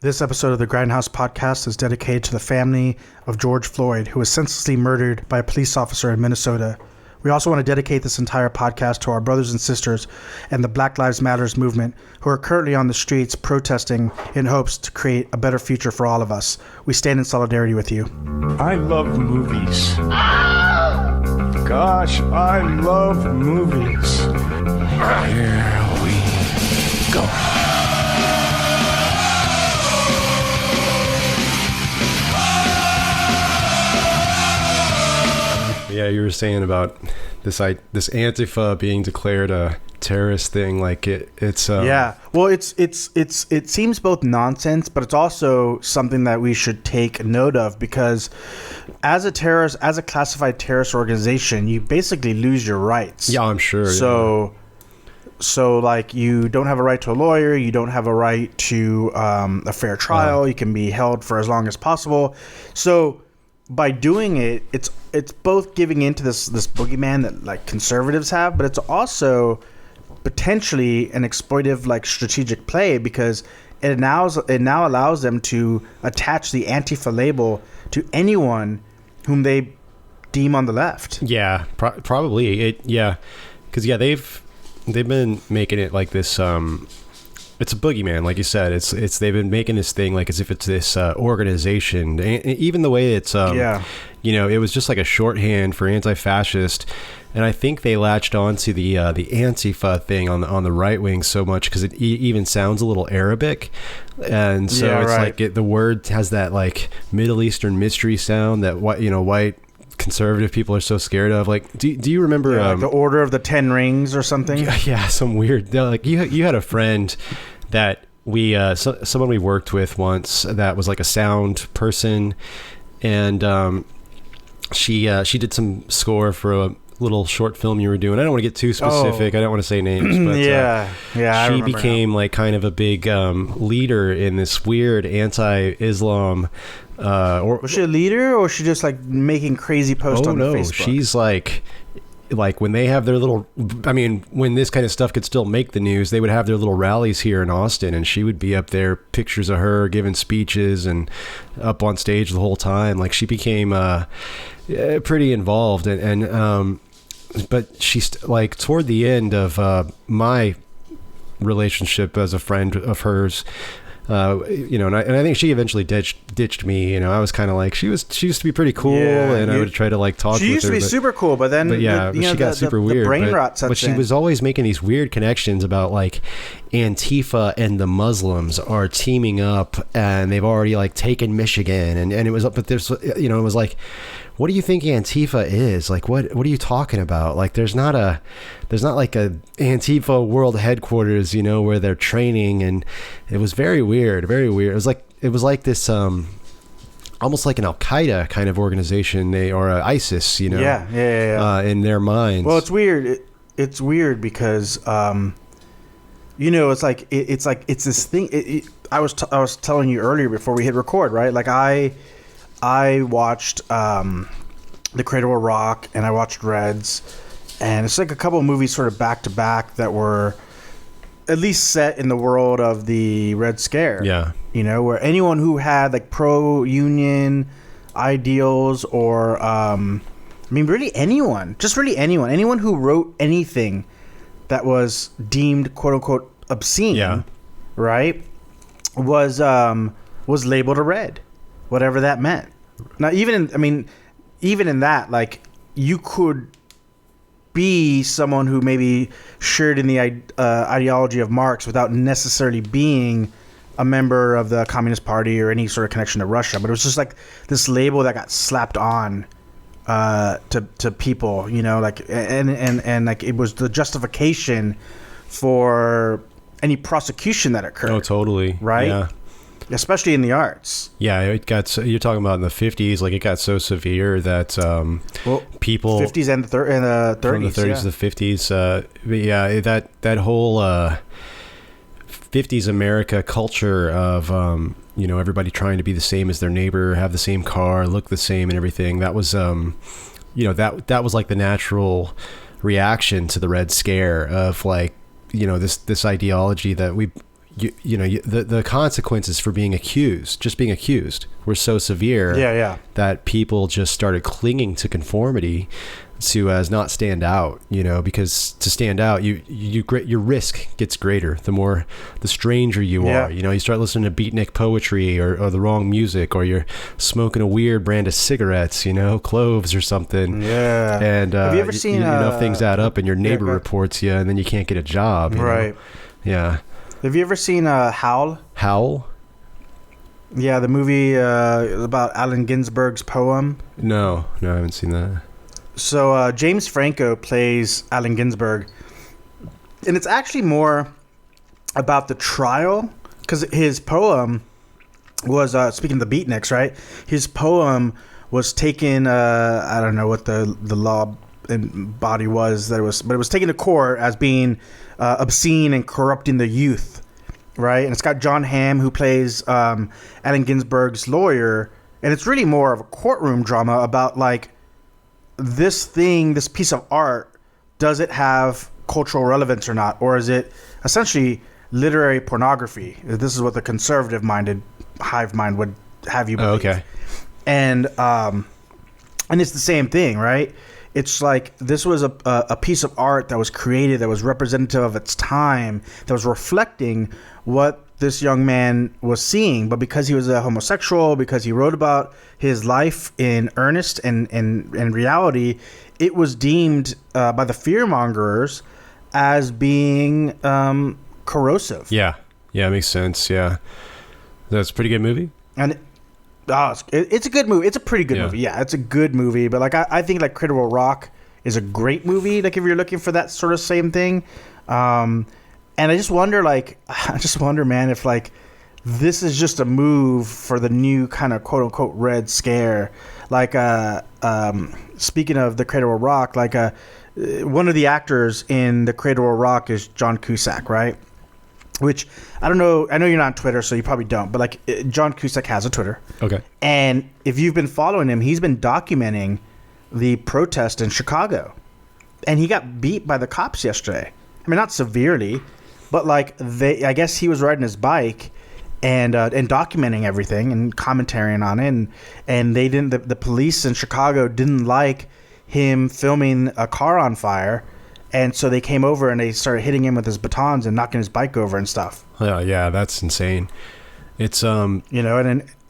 This episode of the Grindhaus podcast is dedicated to the family of George Floyd, who was senselessly murdered by a police officer in Minnesota. We also want to dedicate this entire podcast to our brothers and sisters and the Black Lives Matters movement, who are currently on the streets protesting in hopes to create a better future for all of us. We stand in solidarity with you. I love movies. Gosh, I love movies. Here we go. Yeah, you were saying about this Antifa being declared a terrorist thing, like it's yeah. Well, it seems both nonsense, but it's also something that we should take note of, because as a classified terrorist organization, you basically lose your rights. Yeah, I'm sure. So like, you don't have a right to a lawyer, you don't have a right to a fair trial. You can be held for as long as possible. So by doing it, it's both giving into this boogeyman that like conservatives have, but it's also potentially an exploitive like strategic play, because it now allows them to attach the Antifa label to anyone whom they deem on the left. Yeah, probably. Because they've been making it like this. It's a boogeyman, like you said. It's they've been making this thing like as if it's this organization. And even the way it's it was just like a shorthand for anti-fascist. And I think they latched onto the Antifa thing on the right wing so much because it even sounds a little Arabic, and so it's right. Like the word has that like Middle Eastern mystery sound that white conservative people are so scared of. Like, do you remember the Order of the 10 Rings or something? Yeah, some weird. Like you had a friend that someone we worked with once that was like a sound person, and she did some score for a little short film you were doing. I don't want to get too specific. I don't want to say names, but she became like kind of a big leader in this weird anti-Islam. Was she a leader, or was she just like making crazy posts on Facebook? She's like when they have their little, I mean, when this kind of stuff could still make the news, they would have their little rallies here in Austin, and she would be up there, pictures of her giving speeches and up on stage the whole time. Like, she became pretty involved, and but she's like toward the end of my relationship as a friend of hers. And I think she eventually ditched me. I was kind of like, she used to be pretty cool, and I would try to like talk with her. She used to be super cool, but then she got super weird. The brain rot sets in. But she was always making these weird connections about like Antifa and the Muslims are teaming up, and they've already like taken Michigan, and it was up. But there's it was like, what do you think Antifa is? Like, what are you talking about? Like, there's not like a Antifa world headquarters, where they're training, and it was very weird, very weird. It was like this, almost like an Al Qaeda kind of organization, or ISIS, in their minds. Well, it's weird. It's weird because, it's like it's this thing. I was telling you earlier before we hit record, right? Like I watched The Cradle of Rock, and I watched Reds, and it's like a couple of movies sort of back to back that were at least set in the world of the Red Scare. Yeah. Where anyone who had like pro-union ideals, or really anyone who wrote anything that was deemed quote unquote obscene, right, was labeled a red, whatever that meant. Now, even in that, like, you could be someone who maybe shared in the ideology of Marx without necessarily being a member of the Communist Party or any sort of connection to Russia. But it was just like this label that got slapped on to people, like, and like it was the justification for any prosecution that occurred. Oh, totally. Right? Yeah. Especially in the arts. Yeah, it got. You're talking about in the 50s, like it got so severe that people 50s and the 30s, from the 30s to the 50s. That whole 50s America culture of everybody trying to be the same as their neighbor, have the same car, look the same, and everything. That was that was like the natural reaction to the Red Scare of like this ideology that we the consequences for being accused were so severe that people just started clinging to conformity to as not stand out, because to stand out, your risk gets greater the stranger you are. You start listening to beatnik poetry or the wrong music, or you're smoking a weird brand of cigarettes, cloves or something. Yeah. And have you ever seen things add up, and your neighbor reports you, and then you can't get a job. Right. Yeah. Have you ever seen Howl? Howl? Yeah, the movie about Allen Ginsberg's poem. No, I haven't seen that. So James Franco plays Allen Ginsberg, and it's actually more about the trial, because his poem was speaking of the beatniks, right? His poem was taken. I don't know what the law and body was that it was, but it was taken to court as being obscene and corrupting the youth, right? And it's got John Hamm, who plays Allen Ginsberg's lawyer, and it's really more of a courtroom drama about like, this piece of art, does it have cultural relevance or not? Or is it essentially literary pornography? This is what the conservative-minded hive mind would have you believe. Oh, okay. And it's the same thing, right? It's like this was a piece of art that was created, that was representative of its time, that was reflecting what this young man was seeing. But because he was a homosexual, because he wrote about his life in earnest and in reality, it was deemed by the fearmongers as being corrosive. Yeah, it makes sense. Yeah, that's a pretty good movie. And it's a good movie. It's a pretty good movie. Yeah, it's a good movie. But like I think like Critical Rock is a great movie. Like if you're looking for that sort of same thing. And I just wonder, man, if like this is just a move for the new kind of quote unquote Red Scare. Like, speaking of the Cradle of Rock, like one of the actors in the Cradle of Rock is John Cusack, right? Which I don't know. I know you're not on Twitter, so you probably don't. But like John Cusack has a Twitter. Okay. And if you've been following him, he's been documenting the protest in Chicago, and he got beat by the cops yesterday. I mean, not severely. But like I guess he was riding his bike and documenting everything and commentating on it, and they didn't. The police in Chicago didn't like him filming a car on fire, and so they came over and they started hitting him with his batons and knocking his bike over and stuff. Yeah, that's insane. It's and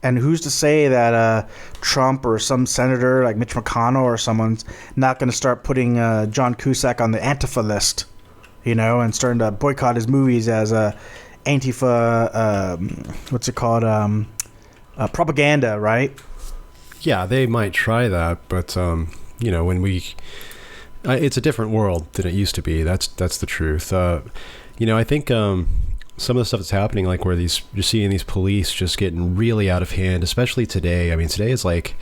who's to say that Trump or some senator like Mitch McConnell or someone's not going to start putting John Cusack on the Antifa list? And starting to boycott his movies as a Antifa, propaganda, right? Yeah, they might try that, but it's a different world than it used to be. That's the truth. I think some of the stuff that's happening, like where you're seeing these police just getting really out of hand, especially today. I mean, today is like,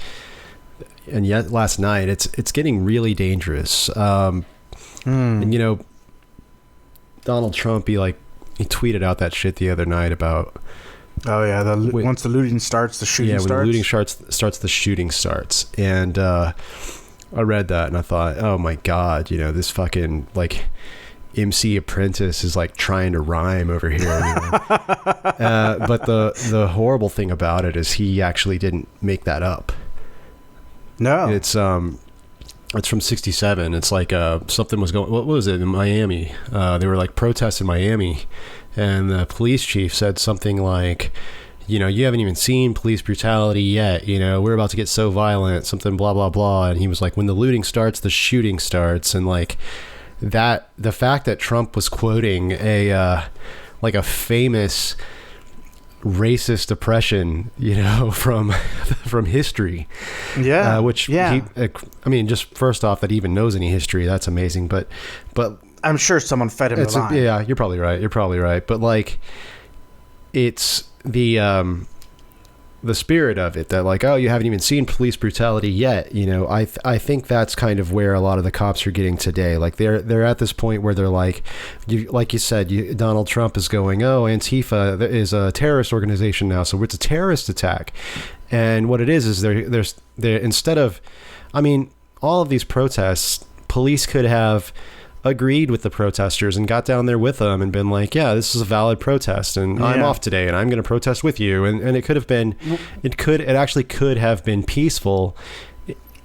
and yet last night it's getting really dangerous. And Donald Trump, he tweeted out that shit the other night about. Oh yeah, once the looting starts, the shooting starts. Yeah, when the looting starts, the shooting starts. And I read that and I thought, oh my God, this fucking MC Apprentice is trying to rhyme over here. But the horrible thing about it is he actually didn't make that up. No, it's from 67. It's something was going. What was it in Miami? They were protests in Miami, and the police chief said something like, you haven't even seen police brutality yet. We're about to get so violent. Something blah blah blah. And he was like, when the looting starts, the shooting starts. And that, the fact that Trump was quoting a famous racist oppression, from history. Yeah. Just first off, that he even knows any history, that's amazing. But I'm sure someone fed him the line. Yeah, you're probably right. But it's the spirit of it that oh, you haven't even seen police brutality yet. I think that's kind of where a lot of the cops are getting today. They're at this point where they're like you said, Donald Trump is going, oh, Antifa is a terrorist organization now, so it's a terrorist attack. And what it is they're instead of, all of these protests, police could have agreed with the protesters and got down there with them and been like, yeah, this is a valid protest, and I'm off today and I'm going to protest with you. And it could have been, it actually could have been peaceful.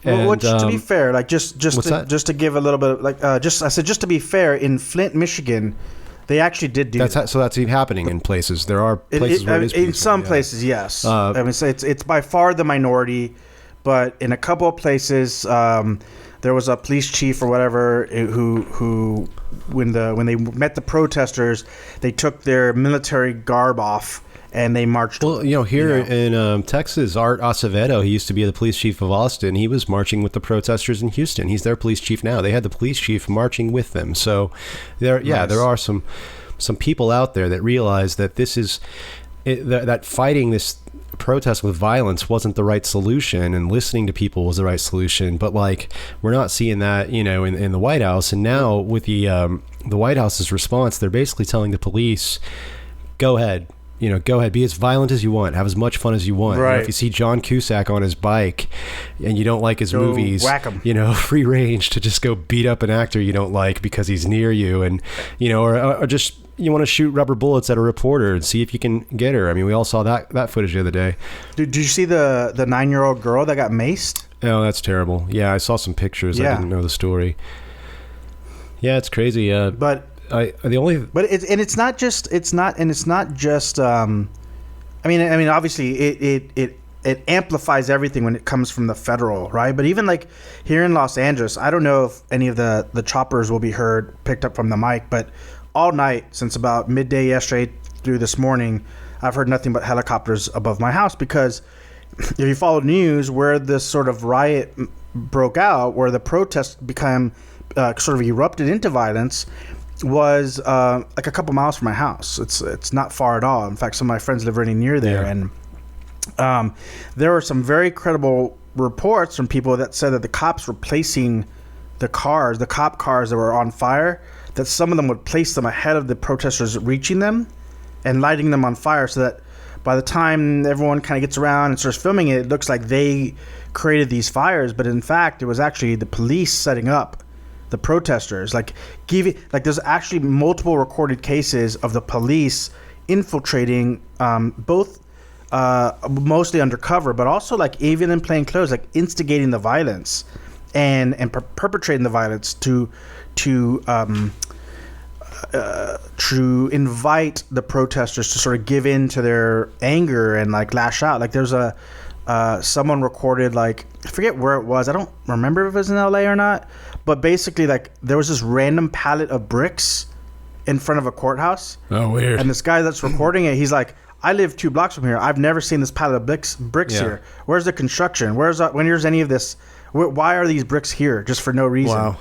And, which, to be fair, like just to give a little bit, like I said, just to be fair, in Flint, Michigan, they actually did do that. So that's happening in places. There are places where it is peaceful, in some places, yes. I mean, so it's by far the minority, but in a couple of places, there was a police chief or whatever who when they met the protesters, they took their military garb off and they marched. Well, here in Texas, Art Acevedo, he used to be the police chief of Austin. He was marching with the protesters in Houston. He's their police chief now. They had the police chief marching with them. So there are some people out there that realize that this is that fighting this protest with violence wasn't the right solution, and listening to people was the right solution. But like, we're not seeing that, in the White House. And now with the White House's response, they're basically telling the police, go ahead, be as violent as you want, have as much fun as you want. Right. If you see John Cusack on his bike and you don't like his movies, whack him. Free range to just go beat up an actor you don't like because he's near you, and or just you want to shoot rubber bullets at a reporter and see if you can get her. I mean, we all saw that footage the other day. Did you see the 9-year-old girl that got maced? Oh, that's terrible. Yeah, I saw some pictures. Yeah. I didn't know the story. Yeah, it's crazy. But it's not just. I mean, obviously, it amplifies everything when it comes from the federal, right? But even like here in Los Angeles, I don't know if any of the choppers will be picked up from the mic, but all night since about midday yesterday through this morning, I've heard nothing but helicopters above my house, because if you follow news, where this sort of riot broke out, where the protest became sort of erupted into violence, was like a couple miles from my house. It's not far at all. In fact, some of my friends live really near there. Yeah. And there were some very credible reports from people that said that the cops were placing the cop cars that were on fire, that some of them would place them ahead of the protesters reaching them and lighting them on fire, so that by the time everyone kind of gets around and starts filming it, it looks like they created these fires. But in fact, it was actually the police setting up the protesters. There's actually multiple recorded cases of the police infiltrating, both mostly undercover, but also like even in plain clothes, like instigating the violence and perpetrating the violence to invite the protesters to sort of give in to their anger and like lash out. Like there's someone recorded, like, I forget where it was. I don't remember if it was in LA or not, but basically like there was this random pallet of bricks in front of a courthouse. Oh, weird. And this guy that's recording it, he's like, I live 2 blocks from here. I've never seen this pallet of bricks here. Where's the construction? When there's any of this? Why are these bricks here just for no reason? Wow.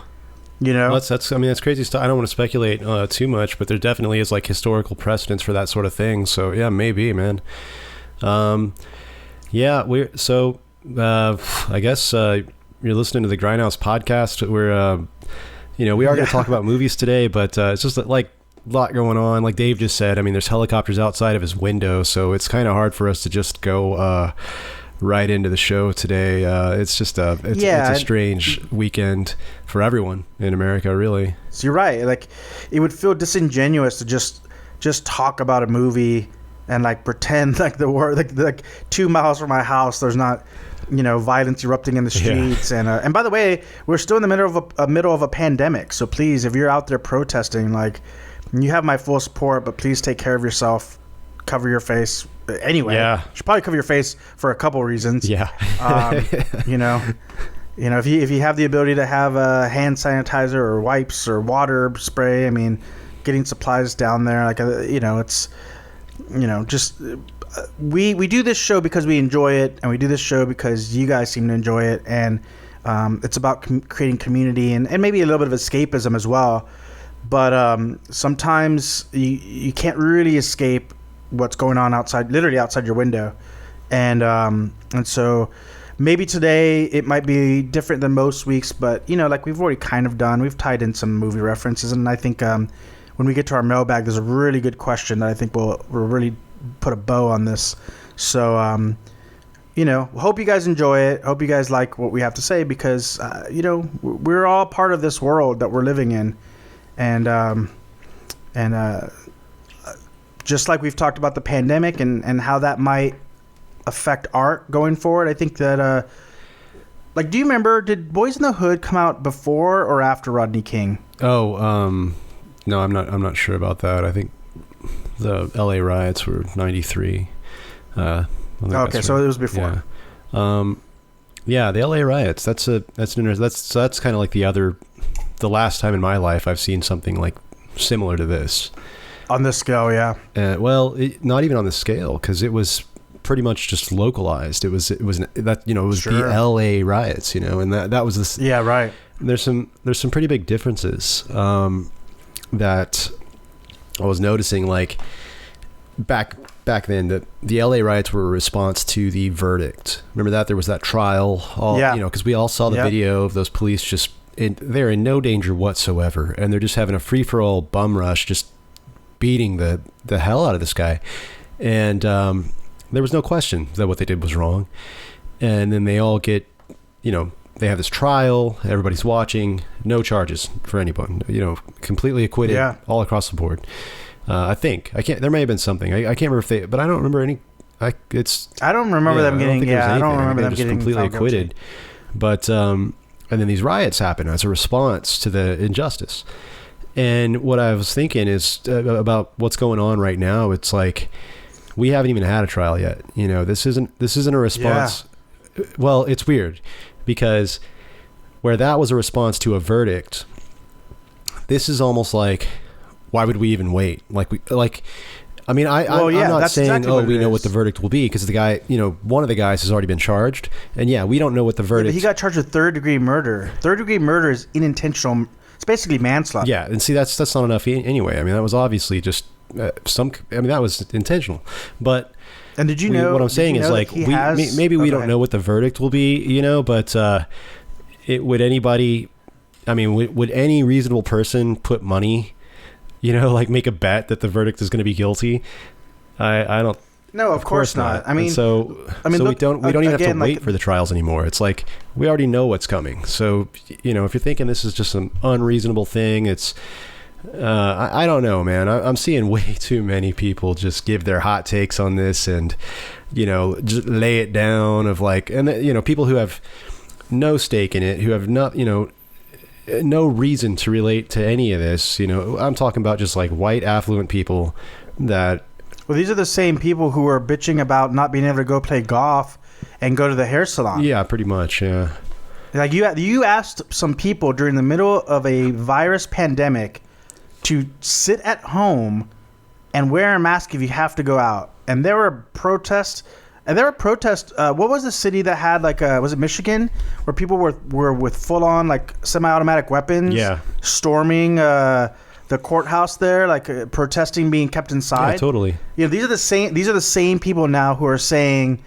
Well, that's crazy stuff. I don't want to speculate too much, but there definitely is like historical precedence for that sort of thing. So yeah, maybe, man. I guess you're listening to the Grindhaus podcast. We're we are going to talk about movies today, but it's just like a lot going on. Like Dave just said, I mean, there's helicopters outside of his window, so it's kind of hard for us to just go right into the show today. It's a strange weekend for everyone in America, really. So you're right. Like, it would feel disingenuous to just talk about a movie and like pretend like the world, like 2 miles from my house, there's not, violence erupting in the streets. Yeah. And by the way, we're still in the middle of a pandemic. So please, if you're out there protesting, like, you have my full support, but please take care of yourself. Cover your face. Anyway, you should probably cover your face for a couple reasons. Yeah. If you have the ability to have a hand sanitizer or wipes or water spray, I mean, getting supplies down there, like, it's, we do this show because we enjoy it, and we do this show because you guys seem to enjoy it, and it's about creating community and maybe a little bit of escapism as well. But sometimes you can't really escape what's going on literally outside your window. And so maybe today it might be different than most weeks, but, like we've already kind of done, we've tied in some movie references. And I think when we get to our mailbag, there's a really good question that I think will really put a bow on this. So, hope you guys enjoy it. Hope you guys like what we have to say, because, we're all part of this world that we're living in. and just like we've talked about the pandemic and how that might affect art going forward. I think that like, do you remember, did Boys in the Hood come out before or after Rodney King? No, I'm not sure about that. I think the LA riots were 93. Okay, so it was before. Yeah, the LA riots. That's kind of like the last time in my life I've seen something like similar to this. On this scale, yeah. Not even on the scale, because it was pretty much just localized. It was that, you know, it was Sure. the LA riots, you know, and that was this. Yeah, right. There's some pretty big differences that I was noticing, like back then. The LA riots were a response to the verdict. Remember that there was that trial, Yeah. You know, because we all saw the video of those police just they're in no danger whatsoever, and they're just having a free for all bum rush, just beating the hell out of this guy, and there was no question that what they did was wrong. And then they all get, you know, they have this trial, everybody's watching, no charges for anyone, you know, completely acquitted all across the board. I think there may have been something. I can't remember but I don't remember any. I don't remember them getting. I don't remember them just getting completely acquitted. But and then these riots happen as a response to the injustice. And what I was thinking is about what's going on right now. It's like we haven't even had a trial yet. You know, this isn't a response. Yeah. Well, it's weird because where that was a response to a verdict, this is almost like, why would we even wait? I'm not saying, exactly we know what the verdict will be, because the guy, you know, one of the guys has already been charged, and we don't know what the verdict. Yeah, but he got charged with third-degree murder. Third-degree murder is unintentional. It's basically manslaughter. Yeah, and see, that's not enough anyway. I mean, that was obviously just that was intentional. But and did you know what I'm saying is, like, maybe we don't know what the verdict will be, you know, but would anybody? I mean, would any reasonable person put money, you know, like make a bet that the verdict is going to be guilty? I don't. No, of course not. I mean, so we don't even have to wait for the trials anymore. It's like we already know what's coming. So, you know, if you're thinking this is just an unreasonable thing, it's I don't know, man. I'm seeing way too many people just give their hot takes on this, and, you know, just lay it down of like, and you know, people who have no stake in it, who have not, you know, no reason to relate to any of this. You know, I'm talking about just like white affluent people that. Well, these are the same people who are bitching about not being able to go play golf and go to the hair salon. Yeah, pretty much. Yeah. Like you asked some people during the middle of a virus pandemic to sit at home and wear a mask if you have to go out. And there were protests. What was the city that had was it Michigan, where people were with full on like semi-automatic weapons? Yeah. Storming the courthouse there, protesting being kept inside. Yeah, totally. You know, these are the same people now who are saying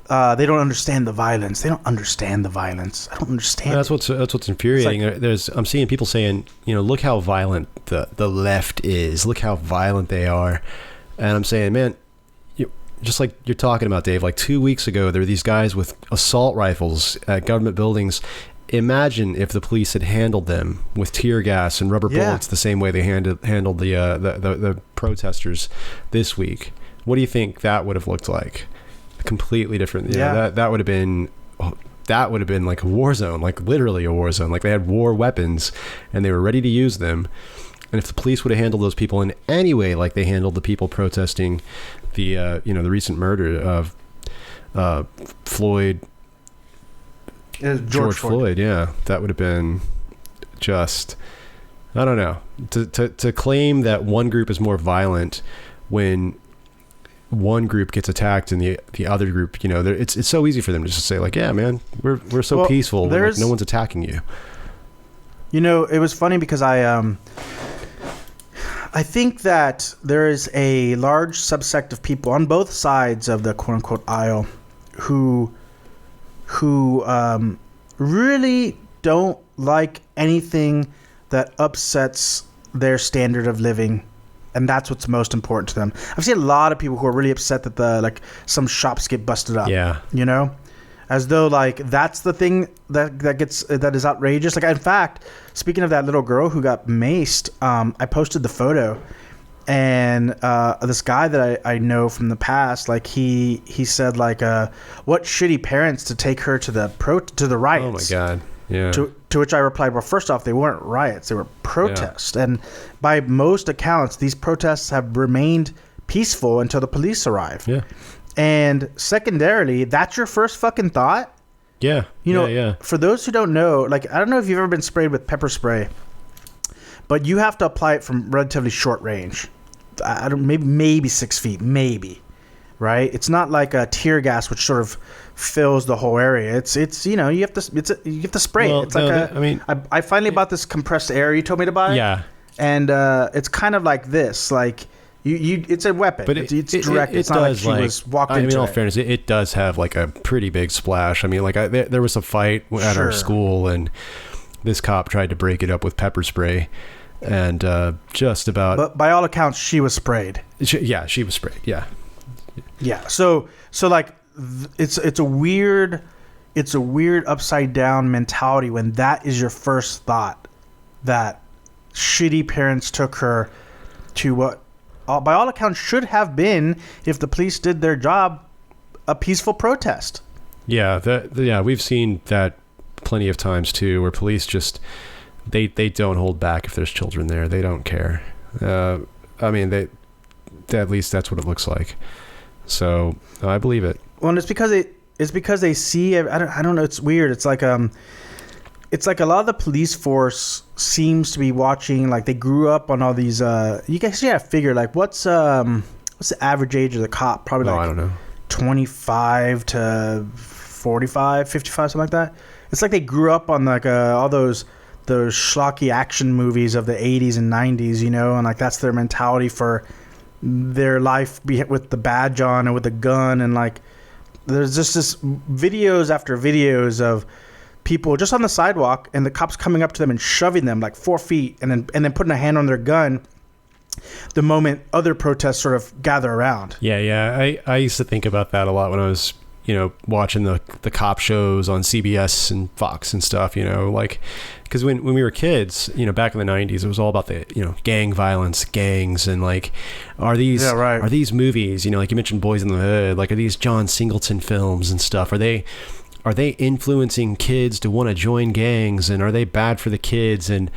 they don't understand the violence. They don't understand the violence. I don't understand. That's what's infuriating. I'm seeing people saying, you know, look how violent the left is. Look how violent they are. And I'm saying, man, just like you're talking about, Dave, like 2 weeks ago, there were these guys with assault rifles at government buildings. Imagine if the police had handled them with tear gas and rubber bullets the same way they handled the protesters this week. What do you think that would have looked like? Completely different. Yeah, that would have been like a war zone, like literally a war zone. Like they had war weapons and they were ready to use them. And if the police would have handled those people in any way like they handled the people protesting the the recent murder of Floyd. George Floyd, yeah, that would have been just, I don't know, to claim that one group is more violent when one group gets attacked and the other group, you know, it's so easy for them to just say like, yeah, man, we're so peaceful, when, like, no one's attacking you. You know, it was funny because I think that there is a large subsect of people on both sides of the quote unquote aisle who really don't like anything that upsets their standard of living, and that's what's most important to them. I've seen a lot of people who are really upset that some shops get busted up. Yeah, you know, as though like that's the thing that is outrageous. Like, in fact, speaking of that little girl who got maced, I posted the photo, and this guy that I know from the past, like he said like, what shitty parents to take her to the riots. Oh my god. Yeah. To which I replied, well, first off, they weren't riots, they were protests, and by most accounts, these protests have remained peaceful until the police arrive. Yeah. And secondarily, that's your first fucking thought? Yeah. You know, for those who don't know, like, I don't know if you've ever been sprayed with pepper spray, but you have to apply it from relatively short range. I don't, maybe 6 feet, maybe, right? It's not like a tear gas, which sort of fills the whole area. It's you know, you have to spray it. It's I finally bought this compressed air you told me to buy. Yeah. And it's kind of like this, like, it's a weapon, but it's direct. It's not like she was walked into it. In all fairness, it does have like a pretty big splash. I mean, like there was a fight at our school, and this cop tried to break it up with pepper spray, and just about. But by all accounts, she was sprayed. She was sprayed. Yeah. Yeah. So like it's a weird upside down mentality when that is your first thought, that shitty parents took her to what by all accounts should have been, if the police did their job, a peaceful protest. Yeah, we've seen that plenty of times too, where police just they don't hold back if there's children there. They don't care. I mean, they at least that's what it looks like. So I believe it. Well, and it's because they see. I don't know. It's weird. It's like a lot of the police force seems to be watching, like they grew up on all these you guys gotta figure, like what's the average age of the cop? Probably I don't know. 25 to 45, 55, something like that. It's like they grew up on like all those schlocky action movies of the 80s and 90s, you know, and like that's their mentality for their life with the badge on and with the gun, and like there's just this videos after videos of people just on the sidewalk and the cops coming up to them and shoving them like 4 feet and then putting a hand on their gun the moment other protests sort of gather around. Yeah. I used to think about that a lot when I was, you know, watching the cop shows on CBS and Fox and stuff, you know, like, because when we were kids, you know, back in the 90s, it was all about the, you know, gang violence, gangs, and like, are these movies, you know, like you mentioned Boys in the Hood, like, are these John Singleton films and stuff? Are they influencing kids to want to join gangs, and are they bad for the kids? And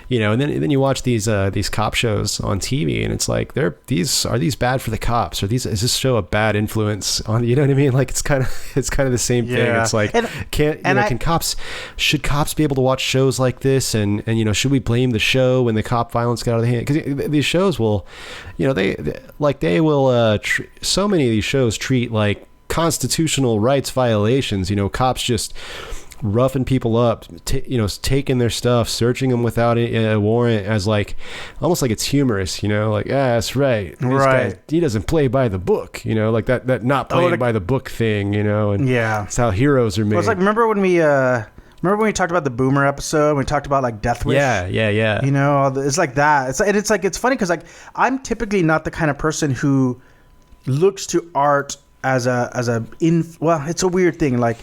you know, and then you watch these cop shows on TV, and it's like, are these bad for the cops? Is this show a bad influence on, you know what I mean? Like it's kind of the same thing. It's like, should cops be able to watch shows like this? And you know, should we blame the show when the cop violence got out of the hand? Because these shows will, you know, they will so many of these shows treat like constitutional rights violations, you know, cops just roughing people up, you know, taking their stuff, searching them without a warrant, as like almost like it's humorous, you know, like, that's right, this guy, he doesn't play by the book, you know, like that not playing by the book thing, you know, and that's how heroes are made. Well, it's like, remember when we talked about the Boomer episode, we talked about like Death Wish? Yeah. You know, it's like that. It's funny because like I'm typically not the kind of person who looks to art well, it's a weird thing. Like,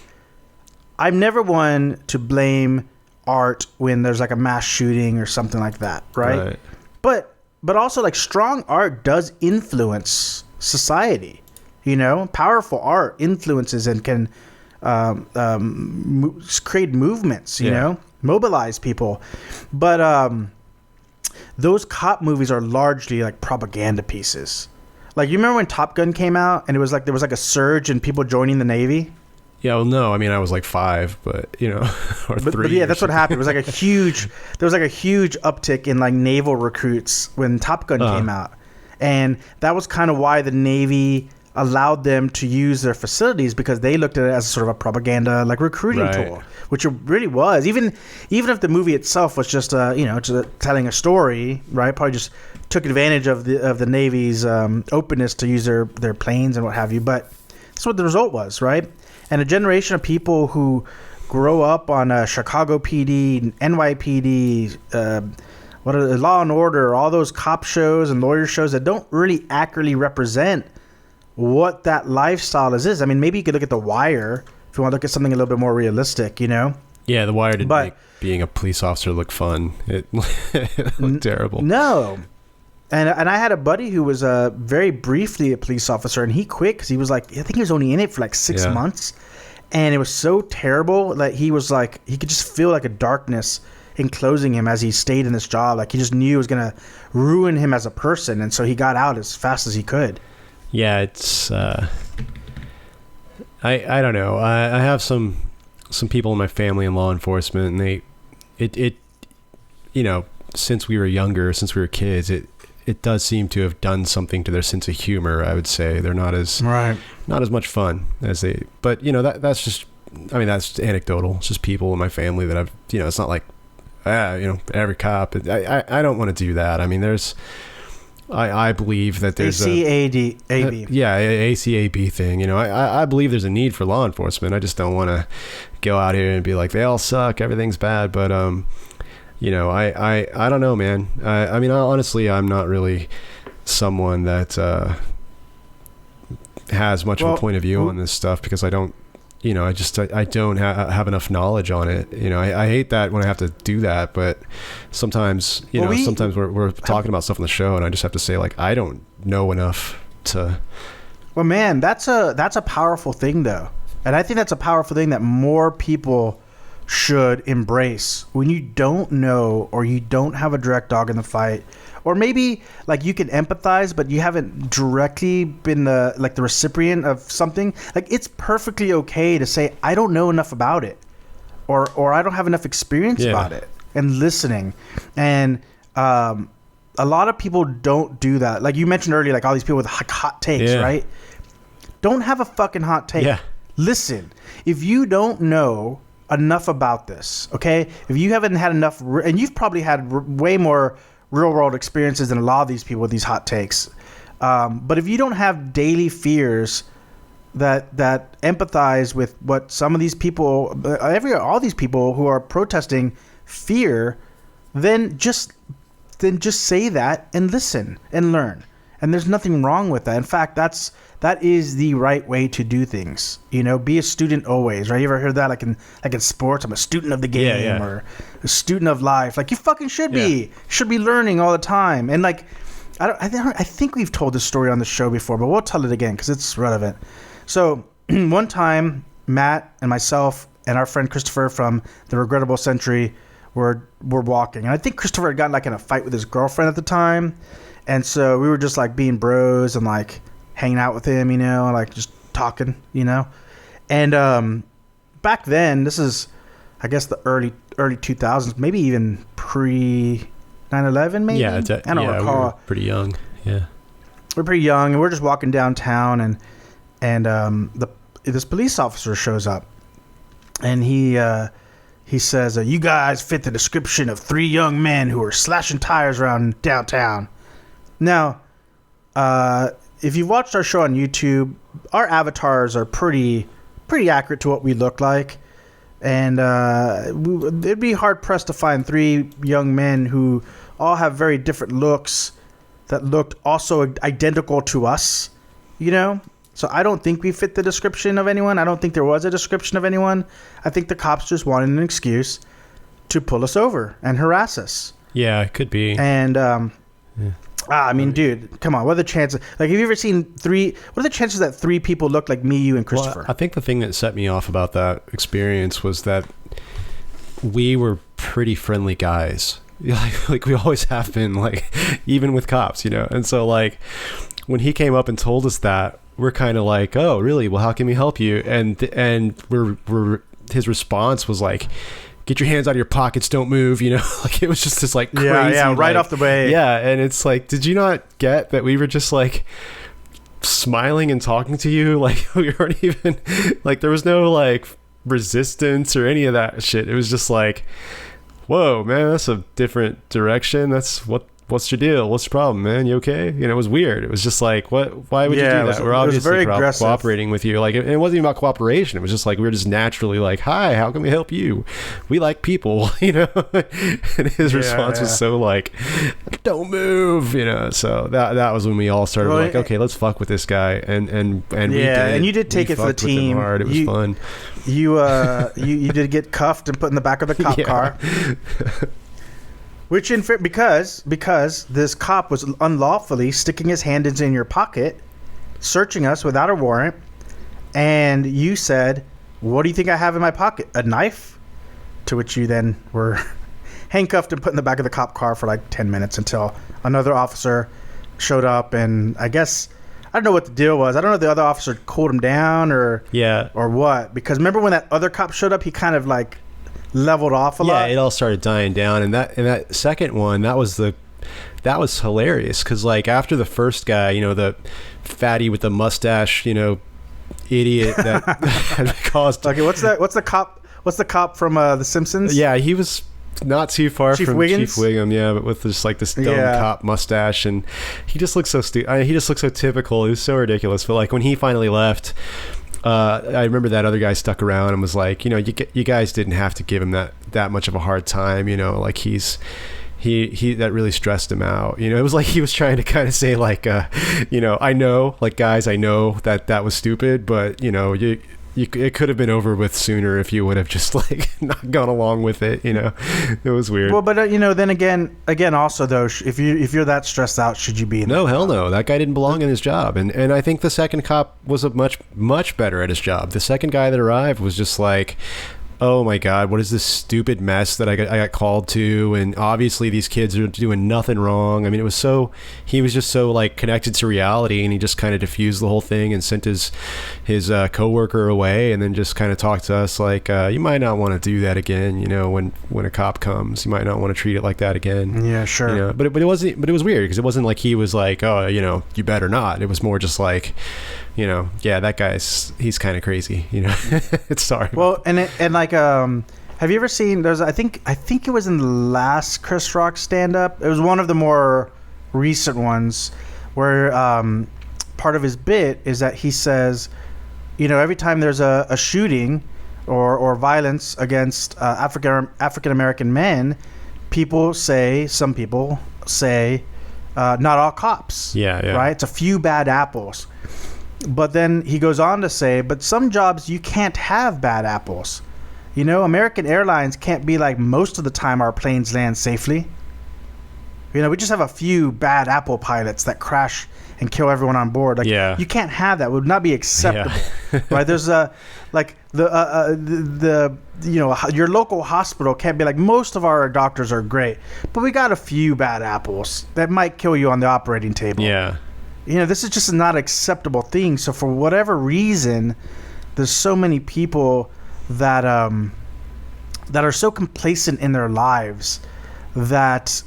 I'm never one to blame art when there's like a mass shooting or something like that, right? But also, like, strong art does influence society. You know, powerful art influences and can create movements. You know, mobilize people. But those cop movies are largely like propaganda pieces. Like, you remember when Top Gun came out and it was like there was like a surge in people joining the Navy? Yeah, well, no, I mean, I was like 5, but you know, or 3. But yeah, that's what happened. It was like there was like a huge uptick in like naval recruits when Top Gun came out. And that was kind of why the Navy allowed them to use their facilities, because they looked at it as sort of a propaganda, like, recruiting tool, which it really was. Even if the movie itself was just just telling a story, right? Probably just took advantage of the Navy's openness to use their planes and what have you. But that's what the result was, right? And a generation of people who grow up on Chicago PD, NYPD, Law and Order, all those cop shows and lawyer shows that don't really accurately represent what that lifestyle is. I mean, maybe you could look at The Wire, if you want to look at something a little bit more realistic, you know. Yeah, The Wire didn't But- make being a police officer look fun. It, it looked terrible. No. And I had a buddy who was very briefly a police officer, and he quit because he was like, I think he was only in it for like 6 months. And it was so terrible that he was like, he could just feel like a darkness enclosing him as he stayed in this job. Like he just knew it was going to ruin him as a person. And so he got out as fast as he could. Yeah, it's, I don't know. I have some people in my family in law enforcement, and it you know, since we were younger, since we were kids, it does seem to have done something to their sense of humor. I would say they're not as much fun as they, but you know, that's just, I mean, that's anecdotal. It's just people in my family that I've, you know, it's not like, you know, every cop. I don't want to do that. I mean, I believe that there's ACAB. ACAB thing. You know, I believe there's a need for law enforcement. I just don't want to go out here and be like, they all suck, everything's bad. But you know, I don't know, man. I mean, honestly, I'm not really someone that has much of a point of view on this stuff, because I don't, you know, I don't have enough knowledge on it. You know, I hate that when I have to do that, but sometimes, you know, sometimes we're talking about stuff on the show, and I just have to say, like, I don't know enough to. Well, man, that's a powerful thing, though. And I think that's a powerful thing that more people should embrace. When you don't know, or you don't have a direct dog in the fight, or maybe like you can empathize, but you haven't directly been the recipient of something, like it's perfectly okay to say, I don't know enough about it, or I don't have enough experience about it, and listening. And a lot of people don't do that. Like you mentioned earlier, like all these people with hot takes, right? Don't have a fucking hot take. Yeah. Listen, if you don't know enough about this, okay? If you haven't had enough, and you've probably had way more real world experiences than a lot of these people with these hot takes. But if you don't have daily fears that empathize with what some of these people, all these people who are protesting fear, then just say that and listen and learn. And there's nothing wrong with that. In fact, that is the right way to do things. You know, be a student always, right? You ever heard that? Like in sports, I'm a student of the game, or a student of life. Like you fucking should be. Should be learning all the time. And like, I think we've told this story on the show before, but we'll tell it again because it's relevant. So one time, Matt and myself and our friend Christopher from the Regrettable Century were walking, and I think Christopher had gotten like in a fight with his girlfriend at the time. And so we were just like being bros and like hanging out with him, you know, like just talking, you know. And back then, this is, I guess, the early 2000s, maybe even pre 9/11, maybe. Yeah, I don't recall. We were pretty young. Yeah, we're pretty young, and we're just walking downtown, and this police officer shows up, and he says, "You guys fit the description of 3 young men who are slashing tires around downtown." Now, if you've watched our show on YouTube, our avatars are pretty accurate to what we look like. And it'd be hard-pressed to find 3 young men who all have very different looks that looked also identical to us, you know? So I don't think we fit the description of anyone. I don't think there was a description of anyone. I think the cops just wanted an excuse to pull us over and harass us. Yeah, it could be. And I mean, dude, come on. What are the chances? Like, have you ever seen 3? What are the chances that 3 people look like me, you, and Christopher? Well, I think the thing that set me off about that experience was that we were pretty friendly guys. Like we always have been, like, even with cops, you know? And so, like, when he came up and told us that, we're kind of like, oh, really? Well, how can we help you? And his response was like, get your hands out of your pockets, don't move, you know? Like, it was just this like crazy, right like, off the way. Yeah, and it's like, did you not get that we were just like smiling and talking to you? Like, we weren't even like, there was no like resistance or any of that shit. It was just like, whoa, man, that's a different direction. That's what what's your deal? What's your problem, man? You okay? You know, it was weird. It was just like, what? Why would you do that? We're obviously very aggressive. cooperating with you. Like, it wasn't even about cooperation. It was just like, we were just naturally like, hi, how can we help you? We like people, you know? And his response was so like, don't move, you know? So that was when we all started like, okay, let's fuck with this guy. And we did. And you did take it for the team. Hard. It was fun. You did get cuffed and put in the back of the cop car. Which because this cop was unlawfully sticking his hand in your pocket, searching us without a warrant, and you said, "What do you think I have in my pocket? A knife?" To which you then were handcuffed and put in the back of the cop car for like 10 minutes until another officer showed up, and I guess I don't know what the deal was. I don't know if the other officer cooled him down or what. Because remember when that other cop showed up, he kind of like leveled off a lot. Yeah, it all started dying down, and that second one, that was hilarious because like after the first guy, you know, the fatty with the mustache, you know, idiot that had caused. Okay, what's the cop from The Simpsons? Yeah, he was not too far from Wiggins? Chief Wiggum, yeah, but with just like this dumb cop mustache, and he just looks so stupid. He just looks so typical. It was so ridiculous. But like when he finally left, I remember that other guy stuck around and was like, you know, you guys didn't have to give him that much of a hard time, you know, like he that really stressed him out. You know, it was like he was trying to kind of say like, you know, I know, like guys, I know that was stupid, but you know, it could have been over with sooner if you would have just like not gone along with it. You know, it was weird. Well, but you know, then again, also though, if you're that stressed out, should you be? No, hell no. That guy didn't belong in his job, and I think the second cop was much better at his job. The second guy that arrived was just like, oh my God, what is this stupid mess that I got called to? And obviously these kids are doing nothing wrong. I mean, he was just so like connected to reality, and he just kind of diffused the whole thing and sent his coworker away, and then just kind of talked to us like, you might not want to do that again. You know, when a cop comes, you might not want to treat it like that again. Yeah, sure. You know? But it was weird because it wasn't like he was like, oh, you know, you better not. It was more just like, you know, yeah, that he's kind of crazy, you know. It's sorry. Well, and like, have you ever seen? I think it was in the last Chris Rock stand-up. It was one of the more recent ones where part of his bit is that he says, you know, every time there's a shooting or violence against African American men, some people say, not all cops. Yeah. Right. It's a few bad apples. But then he goes on to say, but some jobs you can't have bad apples. You know, American Airlines can't be like most of the time our planes land safely. You know, we just have a few bad apple pilots that crash and kill everyone on board. Like, you can't have that. It would not be acceptable. Yeah. Right? There's like the you know, your local hospital can't be like, most of our doctors are great, but we got a few bad apples that might kill you on the operating table. Yeah. You know, this is just not an acceptable thing. So for whatever reason, there's so many people that are so complacent in their lives that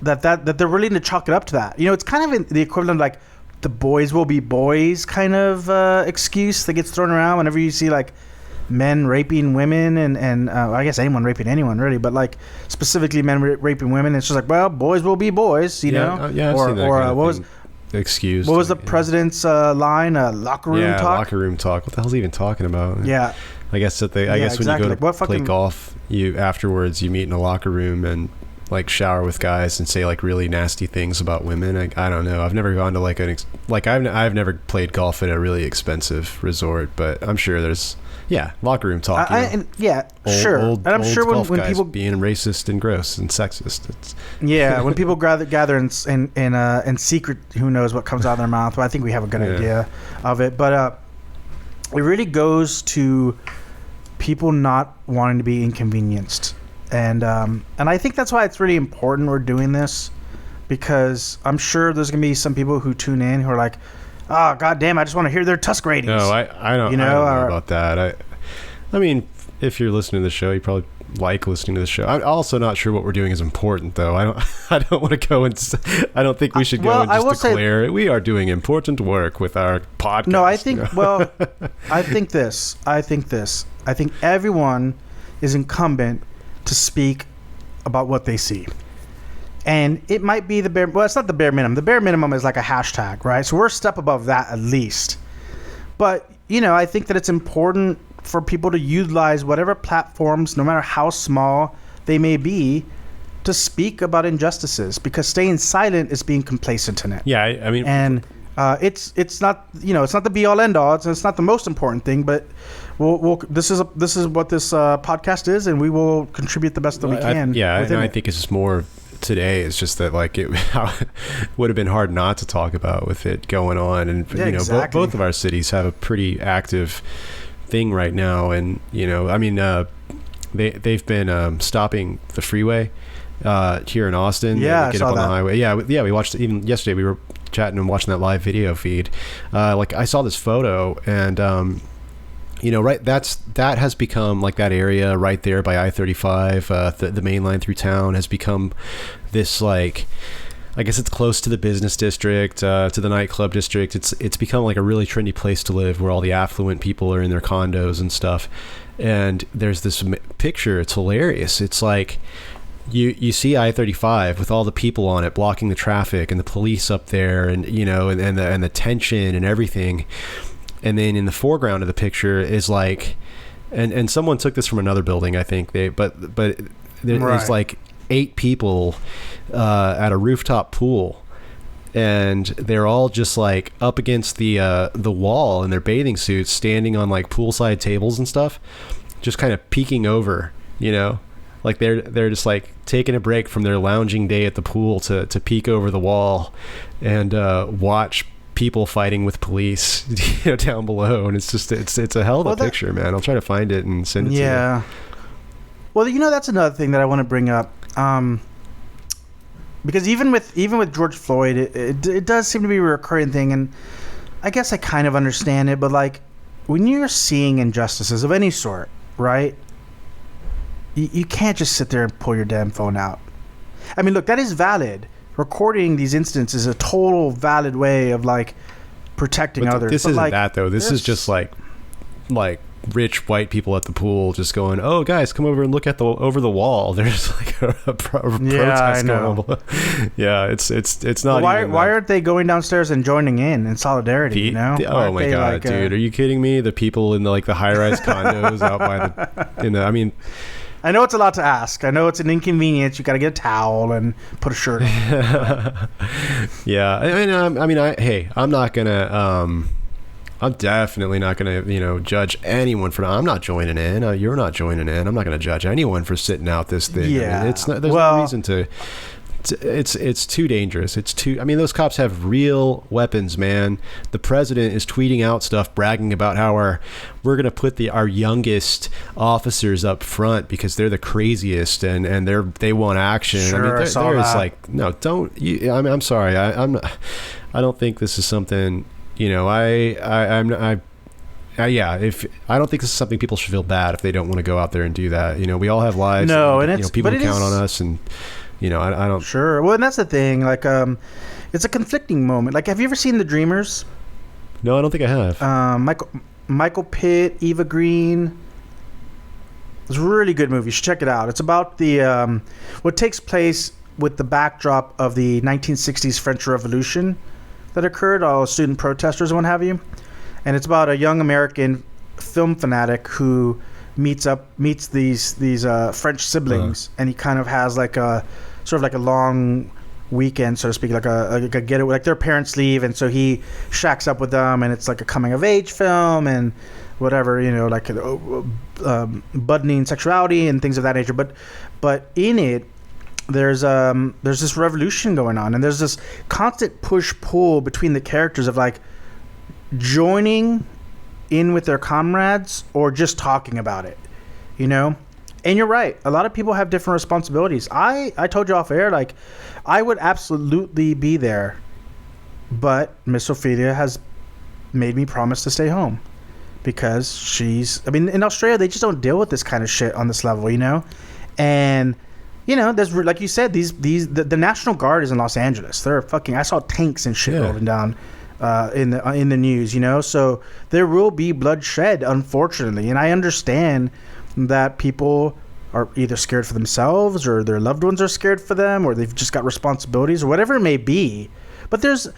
they're willing to chalk it up to that. You know, it's kind of the equivalent of like the boys will be boys kind of excuse that gets thrown around whenever you see like men raping women and I guess anyone raping anyone really, but like specifically men raping women. It's just like, well, boys will be boys, you know? Yeah, I've seen that kind of what was excused. What was the president's line? Locker room talk? Locker room talk. What the hell's he even talking about? Yeah. I guess when you go to play golf, you afterwards you meet in a locker room and like shower with guys and say like really nasty things about women. I don't know. I've never gone to like I've never played golf at a really expensive resort, but I'm sure there's locker room talk. Sure. And I'm sure when people being racist and gross and sexist, when people gather in secret, who knows what comes out of their mouth. But I think we have a good idea of it. But it really goes to people not wanting to be inconvenienced, and I think that's why it's really important we're doing this, because I'm sure there's gonna be some people who tune in who are like, oh god damn, I just want to hear their Tusk ratings. No, I don't know about that. I mean, if you're listening to the show, you probably like listening to the show. I'm also not sure what we're doing is important, though. I don't want to go and I don't think we should go and just declare we are doing important work with our podcast. No, I think I think this. I think everyone is incumbent to speak about what they see. And it might be the bare, well, it's not the bare minimum. The bare minimum is like a hashtag, right? So we're a step above that at least. But, you know, I think that it's important for people to utilize whatever platforms, no matter how small they may be, to speak about injustices, because staying silent is being complacent in it. Yeah, I mean, and it's not, you know, it's not the be all end all. It's not the most important thing, but this is what this podcast is, and we will contribute the best that we can. I think it's just more today. It's just that like it would have been hard not to talk about with it going on, and you know, exactly. both of our cities have a pretty active thing right now, and you know, I mean, they've been stopping the freeway here in Austin. Yeah, get I up saw on that. the highway. Yeah, we watched it even yesterday. We were chatting and watching that live video feed. Like I saw this photo, and you know, right, that has become like that area right there by I-35, the main line through town has become this, like, I guess it's close to the business district, to the nightclub district. It's become like a really trendy place to live, where all the affluent people are in their condos and stuff. And there's this picture. It's hilarious. It's like you see I-35 with all the people on it blocking the traffic, and the police up there, and you know, and the tension and everything. And then in the foreground of the picture is like, and someone took this from another building, I think but there's like 8 people at a rooftop pool, and they're all just like up against the wall in their bathing suits, standing on like poolside tables and stuff, just kind of peeking over, you know, like they're just like taking a break from their lounging day at the pool to peek over the wall and watch people fighting with police, you know, down below. And it's just it's a hell of a picture, man. I'll try to find it and send it to you. Yeah. Well, you know, that's another thing that I want to bring up, because even with George Floyd, it does seem to be a recurring thing, and I guess I kind of understand it. But like, when you're seeing injustices of any sort, right? You can't just sit there and pull your damn phone out. I mean, look, that is valid. Recording these incidents is a total valid way of like protecting others. This but isn't like, that though. This is just like rich white people at the pool just going, "Oh, guys, come over and look at over the wall." There's like a protest going on. Yeah, it's not. Well, why aren't they going downstairs and joining in solidarity? You know? Oh my god, like, dude, are you kidding me? The people in the high-rise condos out by the, I mean. I know it's a lot to ask. I know it's an inconvenience. You got to get a towel and put a shirt on. Yeah, I'm not gonna. I'm definitely not gonna, you know, judge anyone for. I'm not joining in. You're not joining in. I'm not gonna judge anyone for sitting out this thing. Yeah, I mean, there's no reason to. It's too dangerous. I mean, those cops have real weapons, man. The president is tweeting out stuff bragging about how we're going to put our youngest officers up front because they're the craziest and they want action. Sure, I mean, I saw that. like, no, don't. I mean, I'm sorry. I don't think this is something, you know, yeah, if I don't think this is something people should feel bad if they don't want to go out there and do that. You know, we all have lives. No, and you know, people count on us, and you know, I don't. Sure. Well, and that's the thing. Like, it's a conflicting moment. Like, have you ever seen The Dreamers? No, I don't think I have. Michael Pitt, Eva Green. It's a really good movie. You should check it out. It's about the what takes place with the backdrop of the 1960s French Revolution that occurred, all student protesters and what have you. And it's about a young American film fanatic who meets these French siblings, and he kind of has like a sort of like a long weekend, so to speak, like a getaway. Like their parents leave, and so he shacks up with them, and it's like a coming of age film and whatever, you know, like budding sexuality and things of that nature. But in it, there's this revolution going on, and there's this constant push pull between the characters of like joining in with their comrades or just talking about it, you know. And you're right, a lot of people have different responsibilities. I told you off air, like, I would absolutely be there, but Miss Ophelia has made me promise to stay home because in Australia they just don't deal with this kind of shit on this level, you know. And you know, there's, like you said, the National Guard is in Los Angeles. They're fucking, I saw tanks and shit rolling down in the news, you know. So there will be bloodshed, unfortunately, and I understand that people are either scared for themselves, or their loved ones are scared for them, or they've just got responsibilities, or whatever it may be. But there's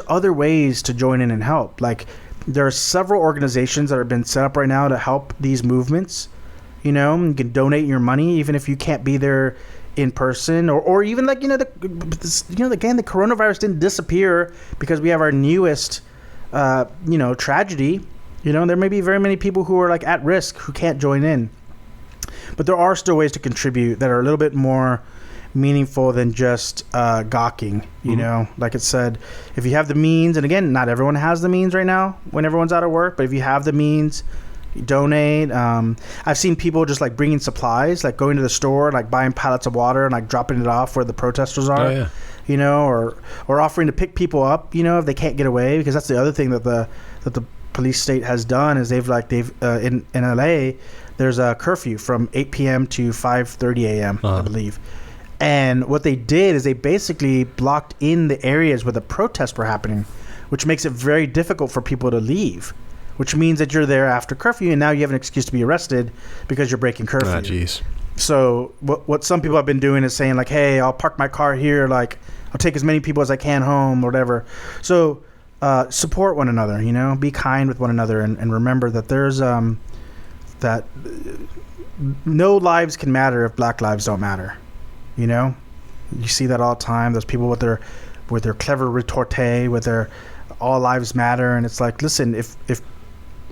other ways to join in and help. Like, there are several organizations that have been set up right now to help these movements. You can donate your money even if you can't be there in person, or even like again, the coronavirus didn't disappear because we have our newest tragedy. There may be very many people who are like at risk who can't join in, but there are still ways to contribute that are a little bit more meaningful than just gawking. Like it said, if you have the means, and again, not everyone has the means right now when everyone's out of work, but if you have the means, donate. I've seen people just like bringing supplies, like going to the store, like buying pallets of water and like dropping it off where the protesters are. Or offering to pick people up, if they can't get away, because that's the other thing that the police state has done is they've in LA there's a curfew from 8 p.m. to 5:30 a.m. I believe. And what they did is they basically blocked in the areas where the protests were happening, which makes it very difficult for people to leave, which means that you're there after curfew, and now you have an excuse to be arrested because you're breaking curfew. Ah, jeez. So what some people have been doing is saying, like, hey, I'll park my car here, like, I'll take as many people as I can home, or whatever. So support one another, be kind with one another, and remember that there's that no lives can matter if Black lives don't matter. You see that all the time. Those people with their clever retorte, with their all lives matter, and it's like, listen, if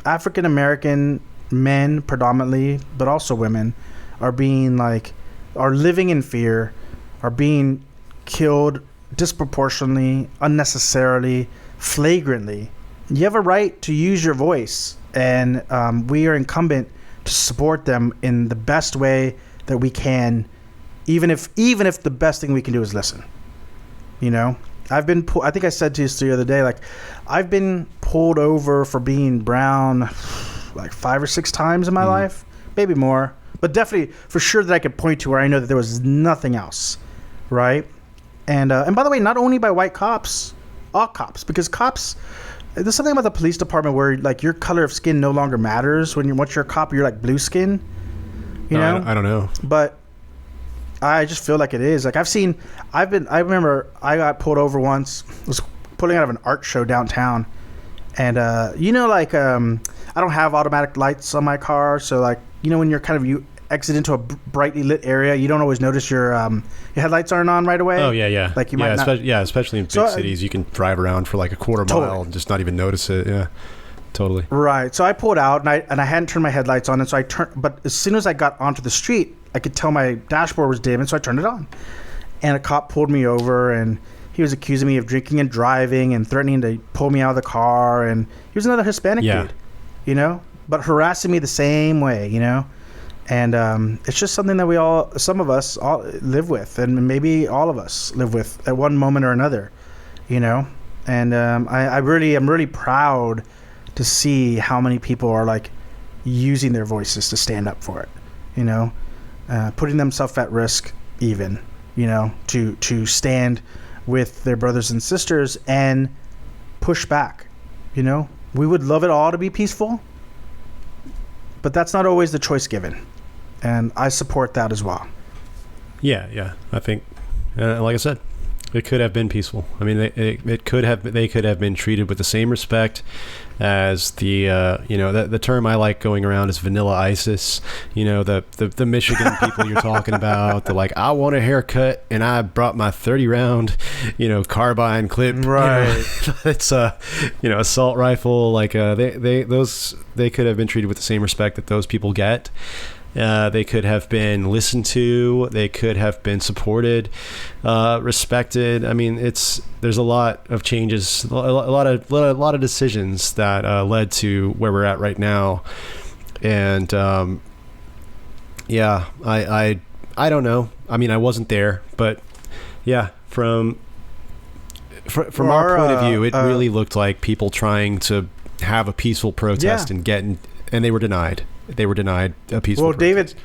African American men predominantly, but also women, are living in fear, are being killed disproportionately, unnecessarily, flagrantly, you have a right to use your voice, and we are incumbent to support them in the best way that we can, even if the best thing we can do is listen. I've been I think I said to you the other day, like, I've been pulled over for being brown like 5 or 6 times in my life, maybe more, but definitely for sure that I could point to where I know that there was nothing else, right? And by the way, not only by white cops, all cops, because cops, there's something about the police department where like your color of skin no longer matters once you're a cop. You're like blue skin, I don't know, but I just feel like it is. Like, I remember I got pulled over once, was pulling out of an art show downtown, and I don't have automatic lights on my car, so like, when you exit into a brightly lit area, you don't always notice your headlights aren't on right away. Oh yeah. Like you might not. Especially in big cities, you can drive around for like a quarter mile and just not even notice it. Yeah, totally. Right. So I pulled out and I hadn't turned my headlights on, and so I turned. But as soon as I got onto the street, I could tell my dashboard was dim, and so I turned it on. And a cop pulled me over, and he was accusing me of drinking and driving and threatening to pull me out of the car. And he was another Hispanic dude, but harassing me the same way, And it's just something that some of us all live with, and maybe all of us live with at one moment or another, And I'm really proud to see how many people are like using their voices to stand up for it, putting themselves at risk, even, to stand with their brothers and sisters and push back. We would love it all to be peaceful, but that's not always the choice given. And I support that as well. Yeah. I think, like I said, it could have been peaceful. I mean, they could have been treated with the same respect as the term I like going around is vanilla ISIS. The Michigan people you're talking about. They're like, I want a haircut, and I brought my 30-round, carbine clip. Right. It's assault rifle. Like they could have been treated with the same respect that those people get. They could have been listened to. They could have been supported, respected. I mean, there's a lot of changes, a lot of decisions that led to where we're at right now. And I don't know. I mean, I wasn't there, but yeah, from our point of view, it really looked like people trying to have a peaceful protest and they were denied. They were denied a peaceful protest.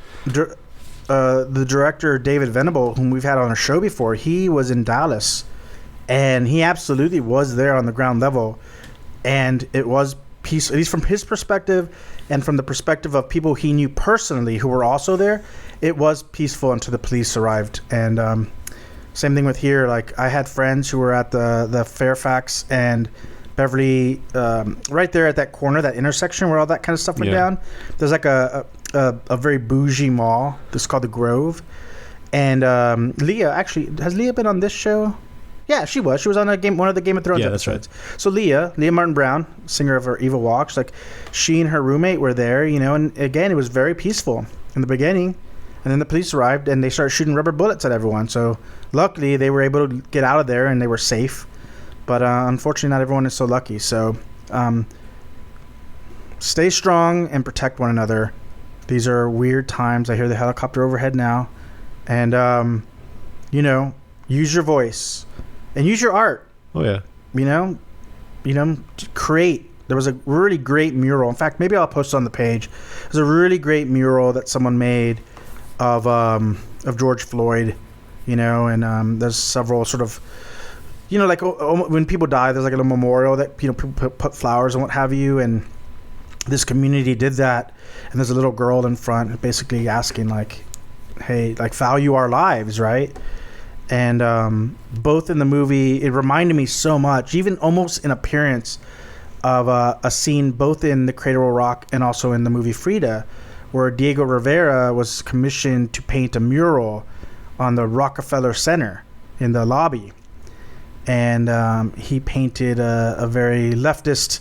The director, David Venable, whom we've had on our show before, he was in Dallas, and he absolutely was there on the ground level, and it was peaceful, at least from his perspective, and from the perspective of people he knew personally who were also there, it was peaceful until the police arrived. And same thing with here. Like, I had friends who were at the Fairfax and Beverly, right there at that corner, that intersection where all that kind of stuff went down. There's like a very bougie mall. This is called the Grove. And Leah, actually, has Leah been on this show? Yeah, she was. She was on one of the Game of Thrones episodes. Right. So Leah Martin Brown, singer of her Evil Walks, like, she and her roommate were there, and again, it was very peaceful in the beginning. And then the police arrived and they started shooting rubber bullets at everyone. So luckily, they were able to get out of there and they were safe. But unfortunately, not everyone is so lucky. So stay strong and protect one another. These are weird times. I hear the helicopter overhead now. And, use your voice. And use your art. Oh, yeah. Create. There was a really great mural. In fact, maybe I'll post it on the page. There's a really great mural that someone made of George Floyd, and there's several sort of, like when people die, there's like a little memorial that, people put flowers and what have you. And this community did that. And there's a little girl in front basically asking, like, hey, like, value our lives, right? And both in the movie, it reminded me so much, even almost in appearance, of a scene both in The Cradle of Rock and also in the movie Frida, where Diego Rivera was commissioned to paint a mural on the Rockefeller Center in the lobby. And he painted a very leftist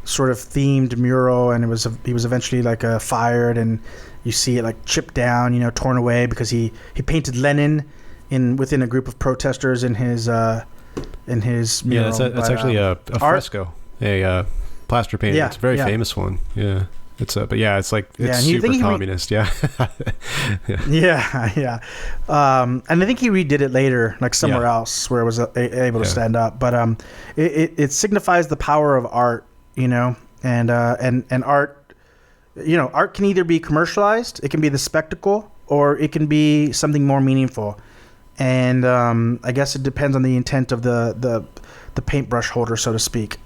sort of themed mural, and he was eventually like fired, and you see it like chipped down, torn away, because he painted Lenin within a group of protesters in his mural. Yeah, that's actually a fresco, a plaster painting. It's a very famous one. Yeah. It's super communist. And I think he redid it later, like somewhere else where it was able to stand up. But it signifies the power of art, and art, art can either be commercialized, it can be the spectacle, or it can be something more meaningful. And I guess it depends on the intent of the paintbrush holder, so to speak,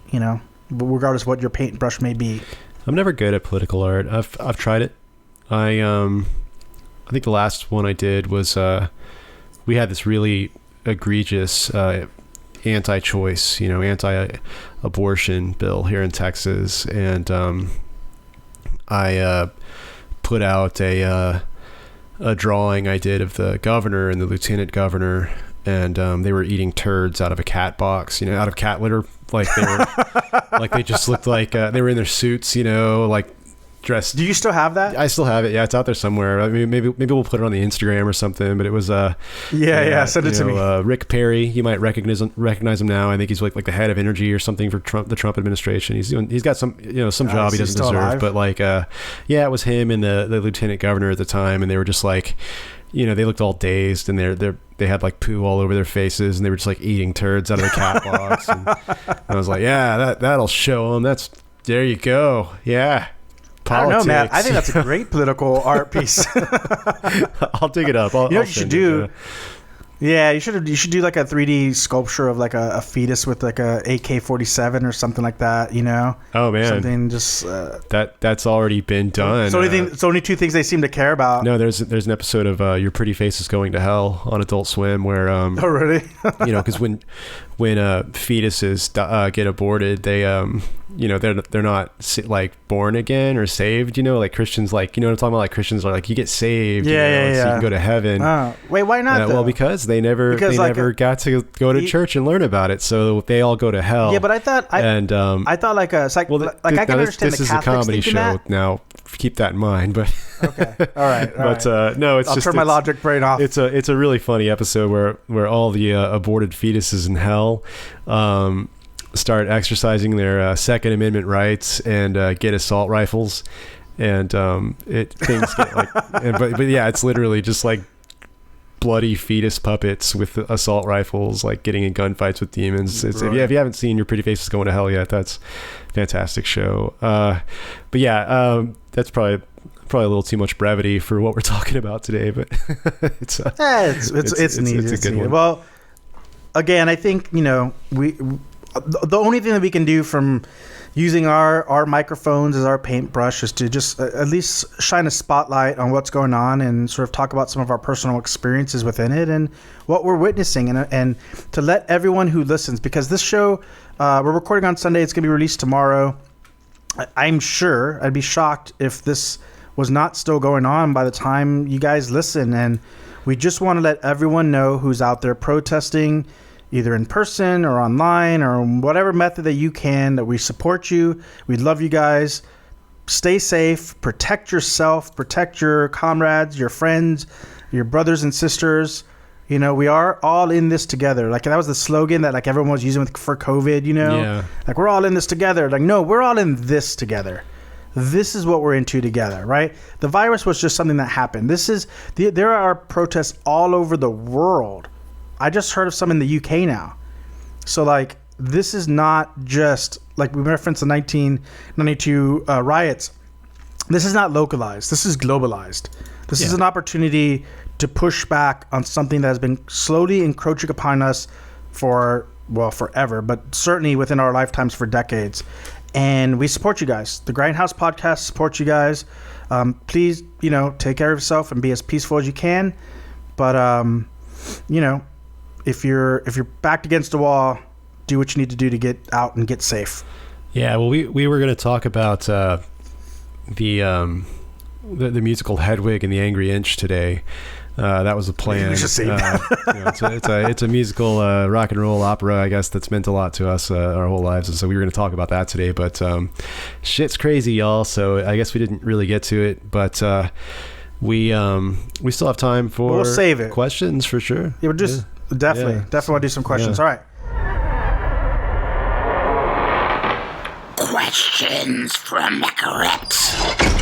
regardless of what your paintbrush may be. I'm never good at political art. I've tried it. I think the last one I did was we had this really egregious anti-choice, anti-abortion bill here in Texas, and I put out a drawing I did of the governor and the lieutenant governor, and they were eating turds out of a cat box, out of cat litter. Like they were, like they just looked like they were in their suits, like dressed. Do you still have that? I still have it. Yeah, it's out there somewhere. I mean, maybe we'll put it on the Instagram or something. But it was send it to me. Rick Perry, you might recognize him now. I think he's like the head of energy or something for the Trump administration. He's got some some job he doesn't deserve. Alive? But it was him and the lieutenant governor at the time, and they were just like, they looked all dazed, and they had like poo all over their faces, and they were just like eating turds out of the cat box. And I was like, that'll show them. There you go. Yeah. Politics. I don't know, Matt. I think that's a great political art piece. I'll dig it up. What you should do? Yeah, you should do like a 3D sculpture of like a fetus with like a AK-47 or something like that. Oh man, something just that's already been done. It's only two things they seem to care about. No, there's an episode of Your Pretty Face is Going to Hell on Adult Swim where oh really? Because when fetuses get aborted, they they're not like born again or saved, like Christians, like what I'm talking about, like Christians are like, you get saved, so you can go to heaven. Wait, why not? Well, because they never got to go to church and learn about it, so they all go to hell. Yeah, but I thought I thought like a like, well, I can understand this the is a comedy show that. Now keep that in mind, but okay, all right, but no, it's I'll turn my logic brain off. It's a really funny episode where all the aborted fetuses in hell start exercising their Second Amendment rights and get assault rifles, and things get like, but yeah, it's literally just like bloody fetus puppets with assault rifles, like getting in gunfights with demons. If you haven't seen Your Pretty Face is Going to Hell yet, that's a fantastic show. But yeah, that's probably a little too much brevity for what we're talking about today, but it's neat. It's a good one. Well, again, I think the only thing that we can do from using our microphones as our paintbrush is to just at least shine a spotlight on what's going on and sort of talk about some of our personal experiences within it and what we're witnessing, and to let everyone who listens, because this show, we're recording on Sunday, it's going to be released tomorrow. I'm sure, I'd be shocked if this was not still going on by the time you guys listen, and we just want to let everyone know who's out there protesting, either in person or online or whatever method that you can, that we support you. We love you guys. Stay safe, protect yourself, protect your comrades, your friends, your brothers and sisters. You know, we are all in this together. Like, that was the slogan that like everyone was using for COVID, you know? Yeah. Like, we're all in this together. Like, no, we're all in this together. This is what we're into together, right? The virus was just something that happened. There are protests all over the world. I just heard of some in the UK now. So, like, this is not just, like we referenced the 1992 riots. This is not localized. This is globalized. This is an opportunity to push back on something that has been slowly encroaching upon us for, well, forever, but certainly within our lifetimes for decades. And we support you guys. The Grindhaus podcast supports you guys. Please, you know, take care of yourself and be as peaceful as you can. But, you know, if you're backed against the wall, do what you need to do to get out and get safe. Yeah, well, we were going to talk about the musical Hedwig and the Angry Inch today. That was a plan. We should save that. You know, it's a musical rock and roll opera, I guess, that's meant a lot to us our whole lives, and so we were going to talk about that today. But shit's crazy, y'all. So I guess we didn't really get to it, but we still have time for we'll save it. Questions for sure. Yeah, we're just definitely want to do some questions. Yeah. All right. Questions from Macaret.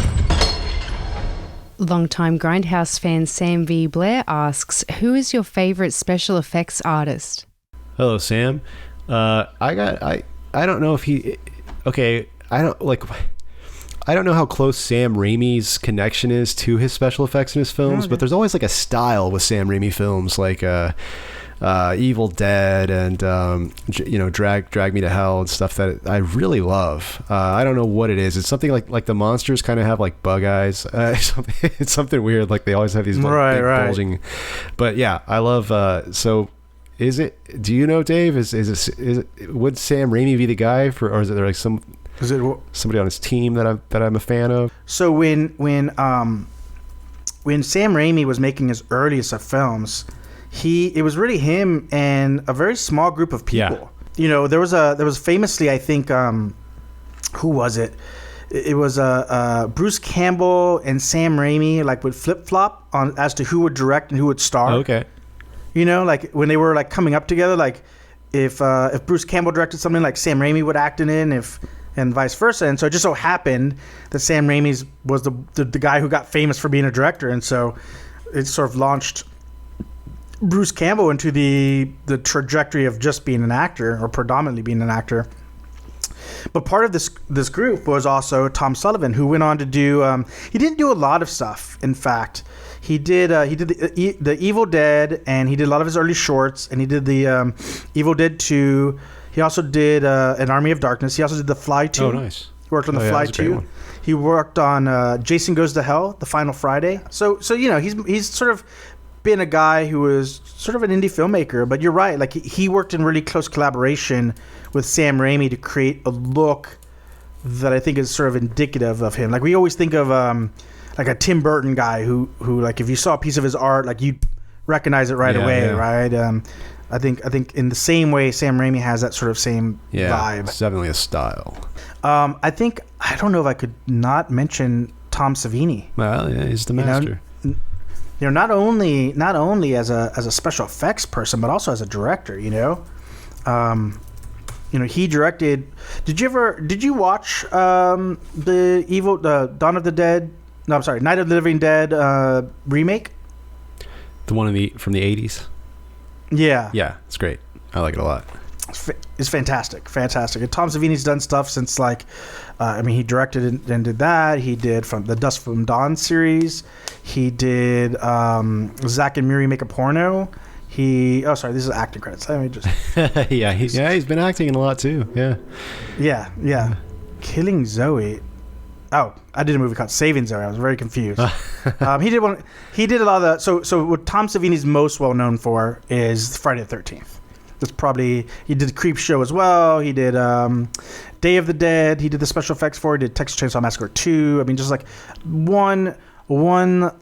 Longtime Grindhouse fan Sam V. Blair asks, who is your favourite special effects artist? Hello, Sam. I don't know if he. Okay, I don't know how close Sam Raimi's connection is to his special effects in his films, but there's always like a style with Sam Raimi films, like Evil Dead and Drag Me to Hell and stuff that I really love. I don't know what it is. It's something like the monsters kind of have like bug eyes. It's something weird. Like they always have these big bulging. But yeah, I love. So, is it? Do you know, Dave? Is it? Would Sam Raimi be the guy for, or is it like some? Is it Somebody on his team that I'm a fan of? So when Sam Raimi was making his earliest of films, it was really him and a very small group of people. Yeah. You know, there was famously, I think, who was it? It was Bruce Campbell and Sam Raimi like would flip flop on as to who would direct and who would star. Okay. You know, like when they were like coming up together, like if Bruce Campbell directed something, like Sam Raimi would act in it, and vice versa. And so it just so happened that Sam Raimi was the guy who got famous for being a director, and so it sort of launched Bruce Campbell into the trajectory of just being an actor, or predominantly being an actor. But part of this group was also Tom Sullivan, who went on to do. He didn't do a lot of stuff. In fact, he did the Evil Dead, and he did a lot of his early shorts, and he did the Evil Dead 2. He also did an Army of Darkness. He also did The Fly 2. Oh, nice. He worked on The Fly 2. He worked on Jason Goes to Hell, The Final Friday. So you know, he's sort of been a guy who was sort of an indie filmmaker. But you're right, like he worked in really close collaboration with Sam Raimi to create a look that I think is sort of indicative of him. Like we always think of like a Tim Burton guy who like if you saw a piece of his art, like you'd recognize it right away, right? I think in the same way Sam Raimi has that sort of same vibe. It's definitely a style. I don't know if I could not mention Tom Savini. Well, yeah, he's the master. You know, not only as a special effects person, but also as a director. You know, he directed. Did you watch the Dawn of the Dead? No, I'm sorry, Night of the Living Dead remake. The one from the 80s. Yeah. Yeah, it's great. I like it a lot. It's fantastic. And Tom Savini's done stuff since he directed and did that. He did from the Dusk from Dawn series. He did Zack and Miri Make a Porno. This is acting credits. Let me just. he's been acting in a lot too. Yeah. Yeah. Killing Zoe. Oh, I did a movie called Saving Zoe. I was very confused. He did one. He did a lot of the. So what Tom Savini's most well known for is Friday the 13th. That's probably he did Creep Show as well. He did Day of the Dead. He did the special effects for it. He did Texas Chainsaw Massacre 2. I mean, just like one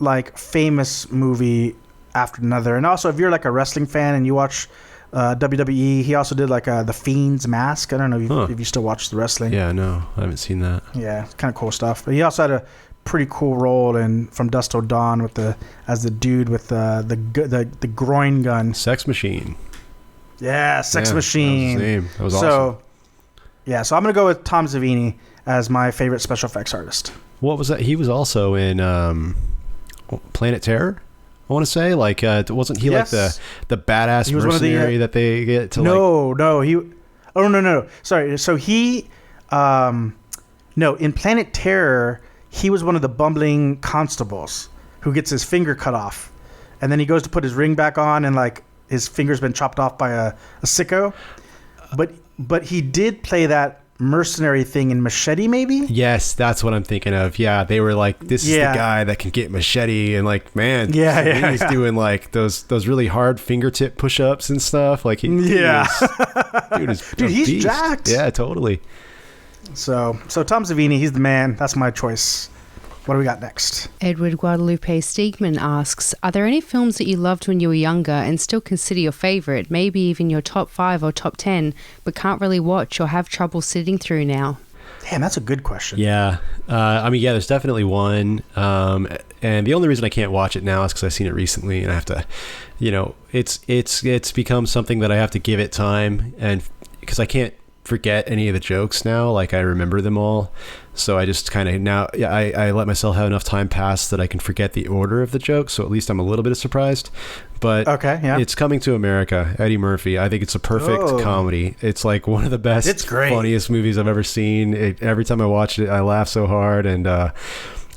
like famous movie after another. And also, if you're like a wrestling fan and you watch WWE, he also did like The Fiend's Mask. I don't know if you still watch the wrestling. Yeah, no, I haven't seen that. Yeah, it's kind of cool stuff. But he also had a pretty cool role in From Dusk Till Dawn as the dude with the groin gun. Sex Machine. Yeah, Sex Machine. That was his name. That was awesome. So I'm gonna go with Tom Savini as my favorite special effects artist. What was that? He was also in Planet Terror. I want to say, like, wasn't he like the badass mercenary that they get to? No. Sorry. So he, in Planet Terror, he was one of the bumbling constables who gets his finger cut off, and then he goes to put his ring back on, and like his finger's been chopped off by a sicko. But he did play that mercenary thing in Machete, maybe. Yes, that's what I'm thinking of. Yeah, they were like, this is the guy that can get Machete, and like, man, he's doing like those really hard fingertip push-ups and stuff. Like, dude, he's jacked. Yeah, totally. So Tom Savini, he's the man. That's my choice. What do we got next? Edward Guadalupe Steegman asks, are there any films that you loved when you were younger and still consider your favourite, maybe even your top 5 or top 10, but can't really watch or have trouble sitting through now? Damn, that's a good question. Yeah. There's definitely one. And the only reason I can't watch it now is because I've seen it recently and I have to, it's become something that I have to give it time, and because I can't forget any of the jokes now, like I remember them all, so I just kind of now I let myself have enough time pass that I can forget the order of the jokes, so at least I'm a little bit surprised. But It's Coming to America, Eddie Murphy. I think it's a perfect comedy. It's like one of the best, funniest movies I've ever seen. Every time I watch it, I laugh so hard, and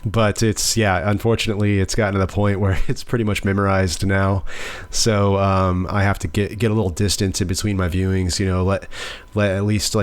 but unfortunately it's gotten to the point where it's pretty much memorized now, so I have to get a little distance in between my viewings, let at least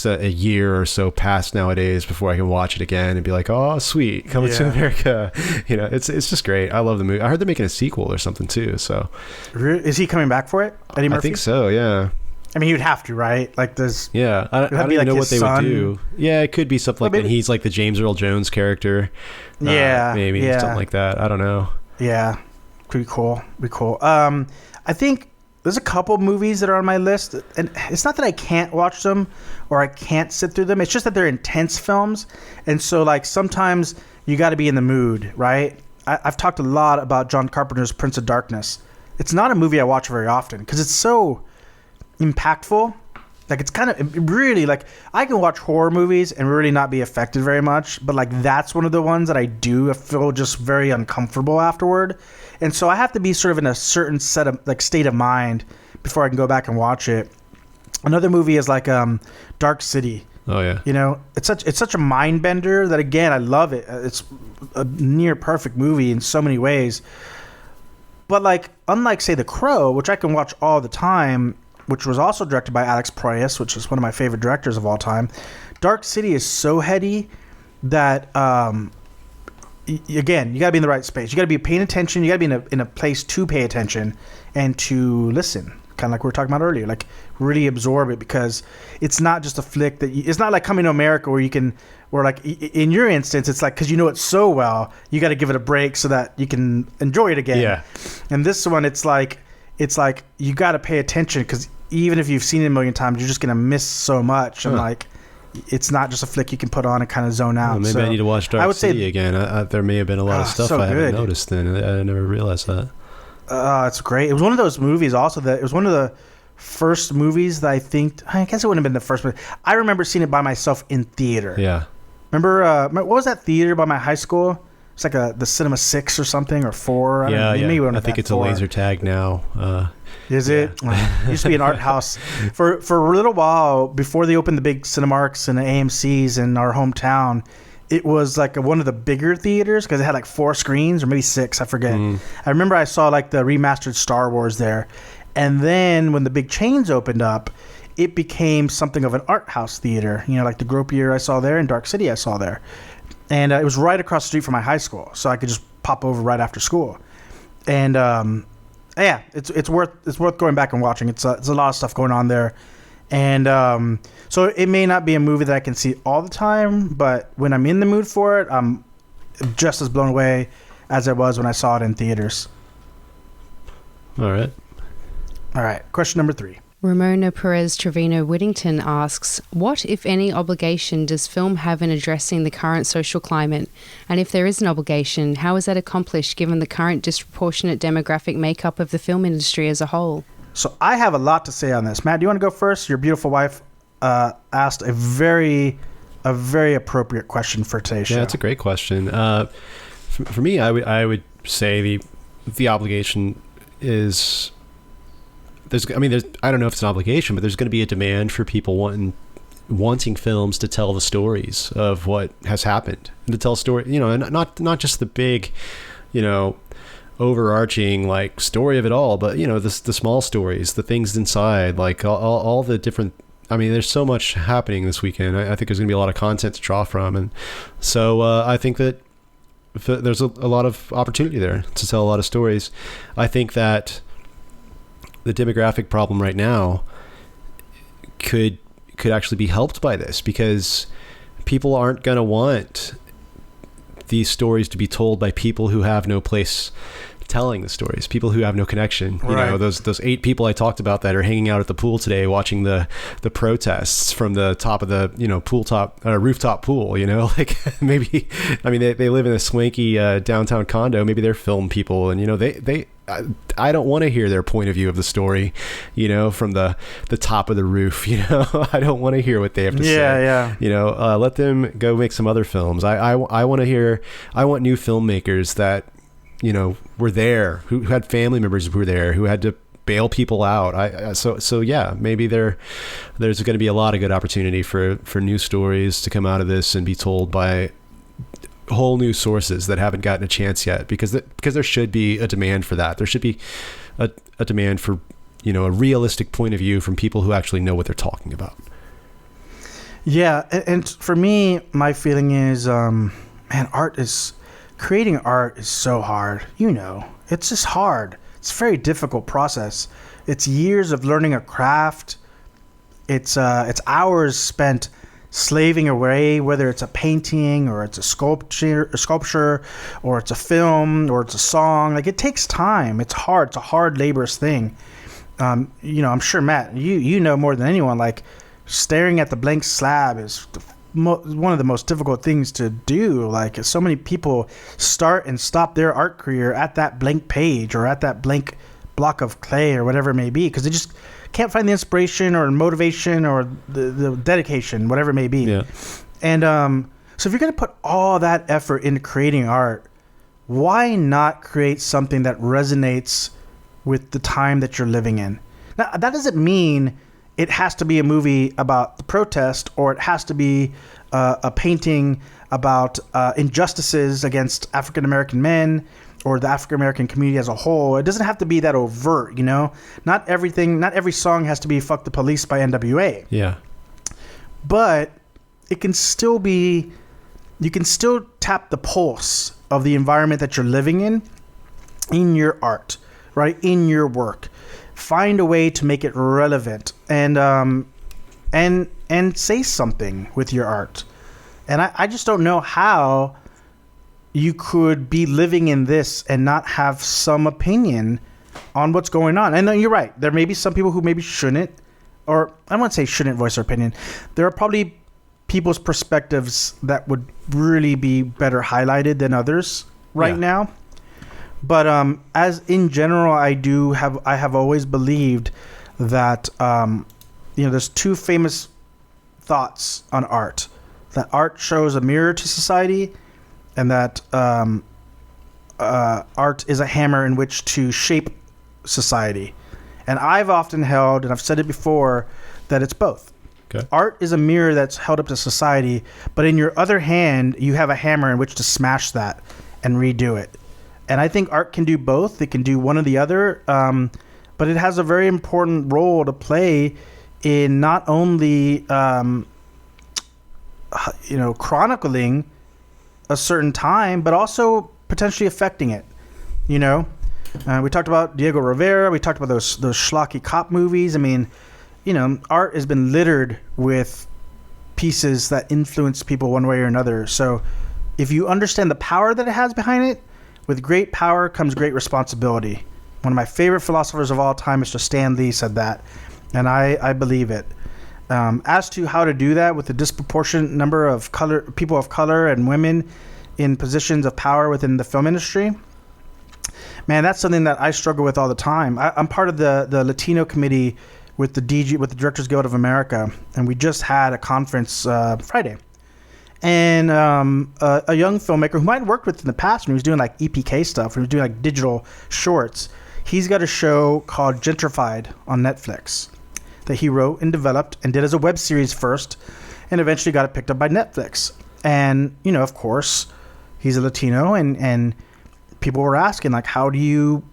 a year or so pass nowadays before I can watch it again and be like, oh sweet, Coming to America. It's just great. I love the movie. I heard they're making a sequel or something too, so is he coming back for it, Eddie Murphy? I think so, yeah. I mean, he would have to, right? Like this. Yeah, I don't even know what they would do. Yeah, it could be something like that. He's like the James Earl Jones character. Maybe something like that. I don't know. Yeah, pretty cool. I think there's a couple movies that are on my list, and it's not that I can't watch them or I can't sit through them. It's just that they're intense films, and so like sometimes you got to be in the mood, right? I've talked a lot about John Carpenter's Prince of Darkness. It's not a movie I watch very often because it's so impactful. Like it's kind of really like I can watch horror movies and really not be affected very much, but like that's one of the ones that I do feel just very uncomfortable afterward, and so I have to be sort of in a certain state of mind before I can go back and watch it. Another movie is like Dark City. Oh yeah. It's such a mind bender that, again, I love it. It's a near perfect movie in so many ways, but like unlike say The Crow, which I can watch all the time, which was also directed by Alex Proyas, which is one of my favorite directors of all time. Dark City is so heady that, again, you got to be in the right space. You got to be paying attention. You got to be in a place to pay attention and to listen, kind of like we were talking about earlier, like really absorb it, because it's not just a flick it's not like Coming to America where you can, or like in your instance, it's like, because you know it so well, you got to give it a break so that you can enjoy it again. Yeah. And this one, it's like you got to pay attention, because even if you've seen it a million times, you're just going to miss so much. And like, it's not just a flick you can put on and kind of zone out. Well, maybe I need to watch Dark City again. There may have been a lot of stuff I haven't noticed then. I never realized that. It's great. It was one of those movies also that it was one of the first movies that I guess it wouldn't have been the first movie. I remember seeing it by myself in theater. Yeah. Remember, what was that theater by my high school? It's like the Cinema 6 or something, or 4. I think it's 4. A laser tag now. Is it? It used to be an art house. For a little while, before they opened the big Cinemarks and the AMCs in our hometown, it was like one of the bigger theaters because it had like 4 screens, or maybe 6, I forget. I remember I saw like the remastered Star Wars there. And then when the big chains opened up, it became something of an art house theater. You know, like the Gropier I saw there and Dark City I saw there. And it was right across the street from my high school, so I could just pop over right after school. And yeah, it's worth going back and watching. It's a lot of stuff going on there. And so it may not be a movie that I can see all the time, but when I'm in the mood for it, I'm just as blown away as I was when I saw it in theaters. All right. Question number 3. Ramona Perez Trevino Whittington asks, what, if any, obligation does film have in addressing the current social climate? And if there is an obligation, how is that accomplished given the current disproportionate demographic makeup of the film industry as a whole? So I have a lot to say on this. Matt, do you want to go first? Your beautiful wife asked a very appropriate question for today's show. Yeah, that's a great question. For me, I would say the obligation is... I don't know if it's an obligation, but there's going to be a demand for people wanting films to tell the stories of what has happened, and to tell story, and not just the big, overarching like story of it all, but the small stories, the things inside, like all the different. I mean, there's so much happening this weekend. I think there's going to be a lot of content to draw from, and so I think that there's a lot of opportunity there to tell a lot of stories. I think that the demographic problem right now could actually be helped by this, because people aren't going to want these stories to be told by people who have no place telling the stories, people who have no connection. Right. Those 8 people I talked about that are hanging out at the pool today watching the protests from the top of the rooftop pool, like maybe, I mean, they live in a swanky downtown condo, maybe they're film people, and I don't want to hear their point of view of the story, from the top of the roof. I don't want to hear what they have to say. Yeah. Let them go make some other films. I want to hear. I want new filmmakers that were there, who had family members who were there, who had to bail people out. So yeah, maybe there's going to be a lot of good opportunity for new stories to come out of this and be told by whole new sources that haven't gotten a chance yet, because there should be a demand for that. There should be a demand for a realistic point of view from people who actually know what they're talking about. Yeah, and for me, my feeling is, creating art is so hard. It's just hard. It's a very difficult process. It's years of learning a craft. It's hours spent slaving away, whether it's a painting or it's a sculpture, or it's a film, or it's a song. Like, it takes time. It's hard. It's a hard, laborious thing. I'm sure, Matt, you know more than anyone, like, staring at the blank slab is one of the most difficult things to do. Like, so many people start and stop their art career at that blank page or at that blank block of clay or whatever it may be, because they just can't find the inspiration or motivation or the dedication, whatever it may be. Yeah. And so if you're going to put all that effort into creating art, why not create something that resonates with the time that you're living in? Now, that doesn't mean it has to be a movie about the protest, or it has to be a painting about injustices against African-American men or the African-American community as a whole. It doesn't have to be that overt, Not every song has to be "Fuck the Police" by NWA. Yeah. But it can still be, you can still tap the pulse of the environment that you're living in your art, right? In your work. Find a way to make it relevant and say something with your art. And I just don't know how you could be living in this and not have some opinion on what's going on. And then you're right. There may be some people who maybe shouldn't, or I won't say shouldn't voice their opinion. There are probably people's perspectives that would really be better highlighted than others right now. But as in general, I have always believed that there's 2 famous thoughts on art: that art shows a mirror to society, and that art is a hammer in which to shape society. And I've often held, and I've said it before, that it's both. Okay. Art is a mirror that's held up to society, but in your other hand, you have a hammer in which to smash that and redo it. And I think art can do both. It can do one or the other, but it has a very important role to play in not only chronicling a certain time, but also potentially affecting it. We talked about Diego Rivera. We talked about those schlocky cop movies. I mean, art has been littered with pieces that influence people one way or another. So if you understand the power that it has behind it, with great power comes great responsibility. One of my favorite philosophers of all time, Mr. Stan Lee, said that, and I believe it. As to how to do that with a disproportionate number of people of color and women in positions of power within the film industry, man, that's something that I struggle with all the time. I'm part of the Latino committee with the Directors Guild of America, and we just had a conference Friday. And a young filmmaker who I had worked with in the past when he was doing like EPK stuff, when he was doing like digital shorts, he's got a show called Gentrified on Netflix that he wrote and developed and did as a web series first, and eventually got it picked up by Netflix. And of course, he's a Latino, and people were asking like, how do you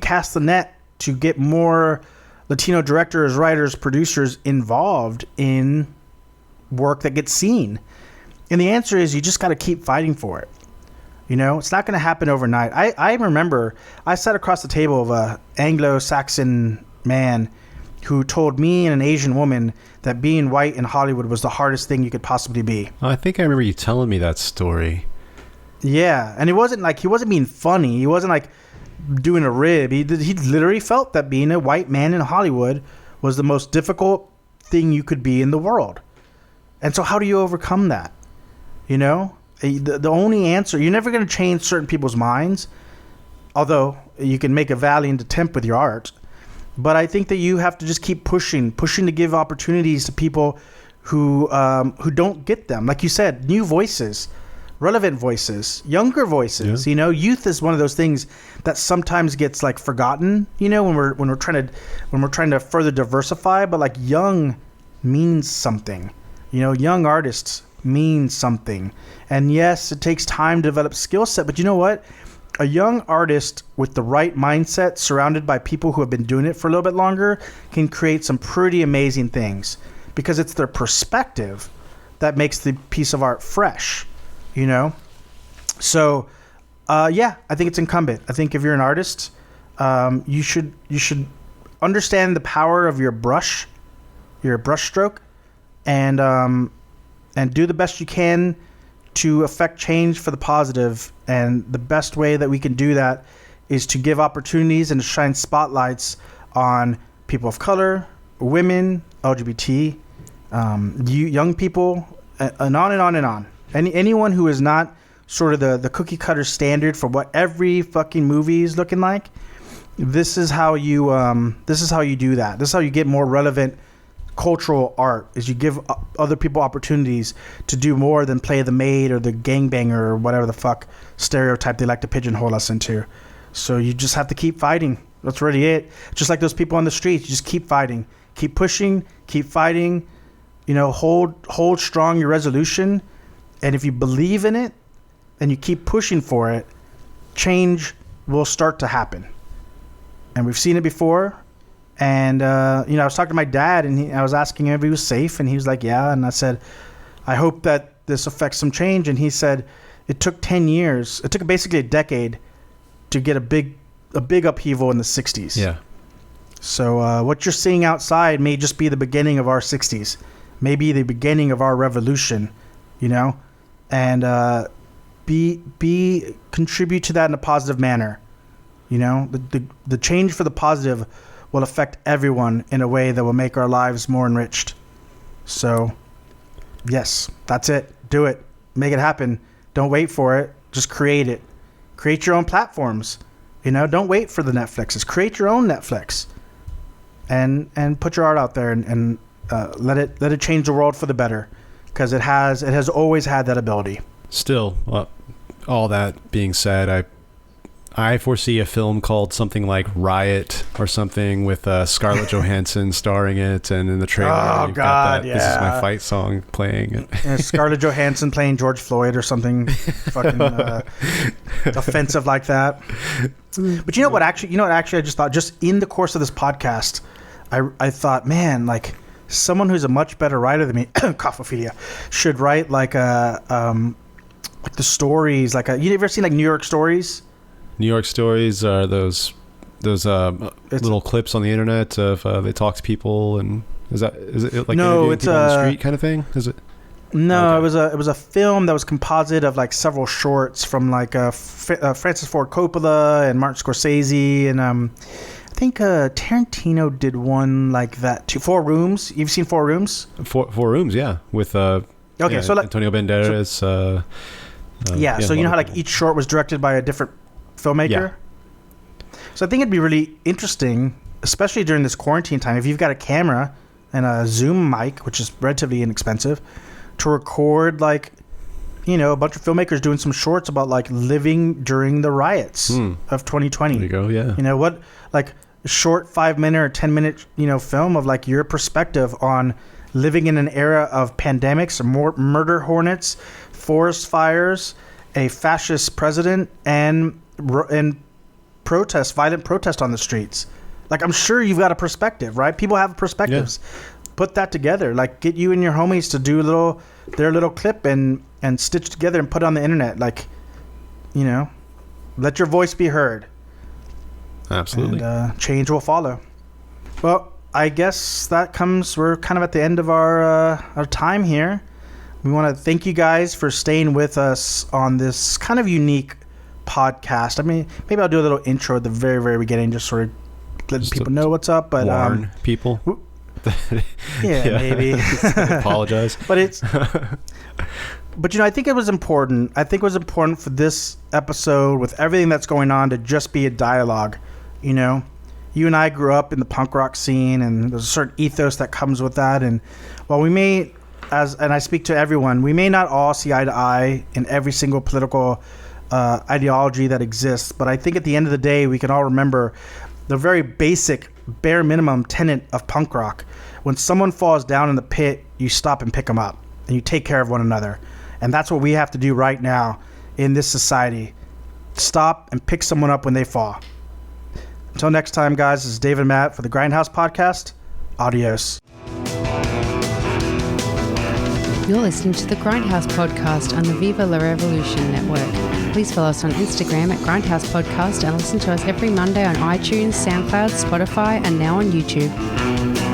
cast the net to get more Latino directors, writers, producers involved in work that gets seen? And the answer is you just got to keep fighting for it. It's not going to happen overnight. I remember I sat across the table of a Anglo-Saxon man who told me and an Asian woman that being white in Hollywood was the hardest thing you could possibly be. I think I remember you telling me that story. Yeah, and it wasn't like he wasn't being funny. He wasn't like doing a rib. He literally felt that being a white man in Hollywood was the most difficult thing you could be in the world. And so how do you overcome that? The only answer, you're never going to change certain people's minds, although you can make a valiant attempt with your art. But I think that you have to just keep pushing to give opportunities to people who don't get them. Like you said, new voices, relevant voices, younger voices. Yeah. Youth is one of those things that sometimes gets like forgotten. When we're trying to further diversify, but like young means something. Young artists means something. And yes, it takes time to develop skill set, but you know what? A young artist with the right mindset, surrounded by people who have been doing it for a little bit longer, can create some pretty amazing things, because it's their perspective that makes the piece of art fresh, So, I think it's incumbent. I think if you're an artist, you should understand the power of your brush stroke, and do the best you can to affect change for the positive. And the best way that we can do that is to give opportunities and to shine spotlights on people of color, women, LGBT, young people, and on and on and on. Anyone who is not sort of the cookie cutter standard for what every fucking movie is looking like. This is how you do that. This is how you get more relevant cultural art, is you give other people opportunities to do more than play the maid or the gangbanger or whatever the fuck stereotype they like to pigeonhole us into. So you just have to keep fighting. That's really it. Just like those people on the streets, you just keep fighting, keep pushing, keep fighting. Hold strong your resolution, and if you believe in it and you keep pushing for it, change will start to happen. And we've seen it before. And, I was talking to my dad, and I was asking him if he was safe, and he was like, yeah. And I said, I hope that this affects some change. And he said, it took 10 years. It took basically a decade to get a big upheaval in the 60s. Yeah. So what you're seeing outside may just be the beginning of our 60s, maybe the beginning of our revolution, and contribute to that in a positive manner. The change for the positive will affect everyone in a way that will make our lives more enriched. So, yes, that's it. Do it. Make it happen. Don't wait for it. Just create it. Create your own platforms. Don't wait for the Netflixes. Create your own Netflix. And put your art out there and let it change the world for the better, because it has always had that ability. Still, all that being said, I foresee a film called something like Riot or something with Scarlett Johansson starring it, and in the trailer you've got that, yeah, This Is My Fight song playing. Scarlett Johansson playing George Floyd or something fucking offensive like that. But you know what? Actually, I just thought, just in the course of this podcast, I thought, man, like someone who's a much better writer than me, cophophilia, should write like the stories, like you ever seen like New York Stories? New York Stories are those little clips on the internet of they talk to people, and is it like no, it's people on the street kind of thing? Is it? No, Okay. it was a film that was composite of like several shorts from like Francis Ford Coppola and Martin Scorsese, and I think Tarantino did one like that too. 4 Rooms. You've seen 4 Rooms? Four Rooms, yeah, with so like Antonio Banderas. So you know how like each short was directed by a different filmmaker. Yeah. So I think it'd be really interesting, especially during this quarantine time, if you've got a camera and a Zoom mic, which is relatively inexpensive, to record like, you know, a bunch of filmmakers doing some shorts about like living during the riots of 2020. There you go. Yeah. You know what, like a short 5-minute or 10-minute, you know, film of like your perspective on living in an era of pandemics, more murder hornets, forest fires, a fascist president, and protest, violent protest on the streets. Like, I'm sure you've got a perspective, right? People have perspectives. Yeah. Put that together. Like, get you and your homies to do their little clip and stitch together and put it on the internet. Like, you know, let your voice be heard. Absolutely. And change will follow. Well, I guess we're kind of at the end of our time here. We want to thank you guys for staying with us on this kind of unique podcast. I mean, maybe I'll do a little intro at the very, very beginning, just sort of letting people know what's up. But warn people. Yeah, maybe. Apologize. But but you know, I think it was important. I think it was important for this episode, with everything that's going on, to just be a dialogue. You know, you and I grew up in the punk rock scene, and there's a certain ethos that comes with that. And while we may, and I speak to everyone, we may not all see eye to eye in every single political ideology that exists, but I think at the end of the day, we can all remember the very basic, bare minimum tenet of punk rock. When someone falls down in the pit, you stop and pick them up, and you take care of one another. And that's what we have to do right now in this society. Stop and pick someone up when they fall. Until next time, guys, this is David and Matt for the Grindhaus Podcast. Adios. You're listening to the Grindhaus Podcast on the Viva La Revolution network. Please follow us on Instagram at Grindhaus Podcast and listen to us every Monday on iTunes, SoundCloud, Spotify, and now on YouTube.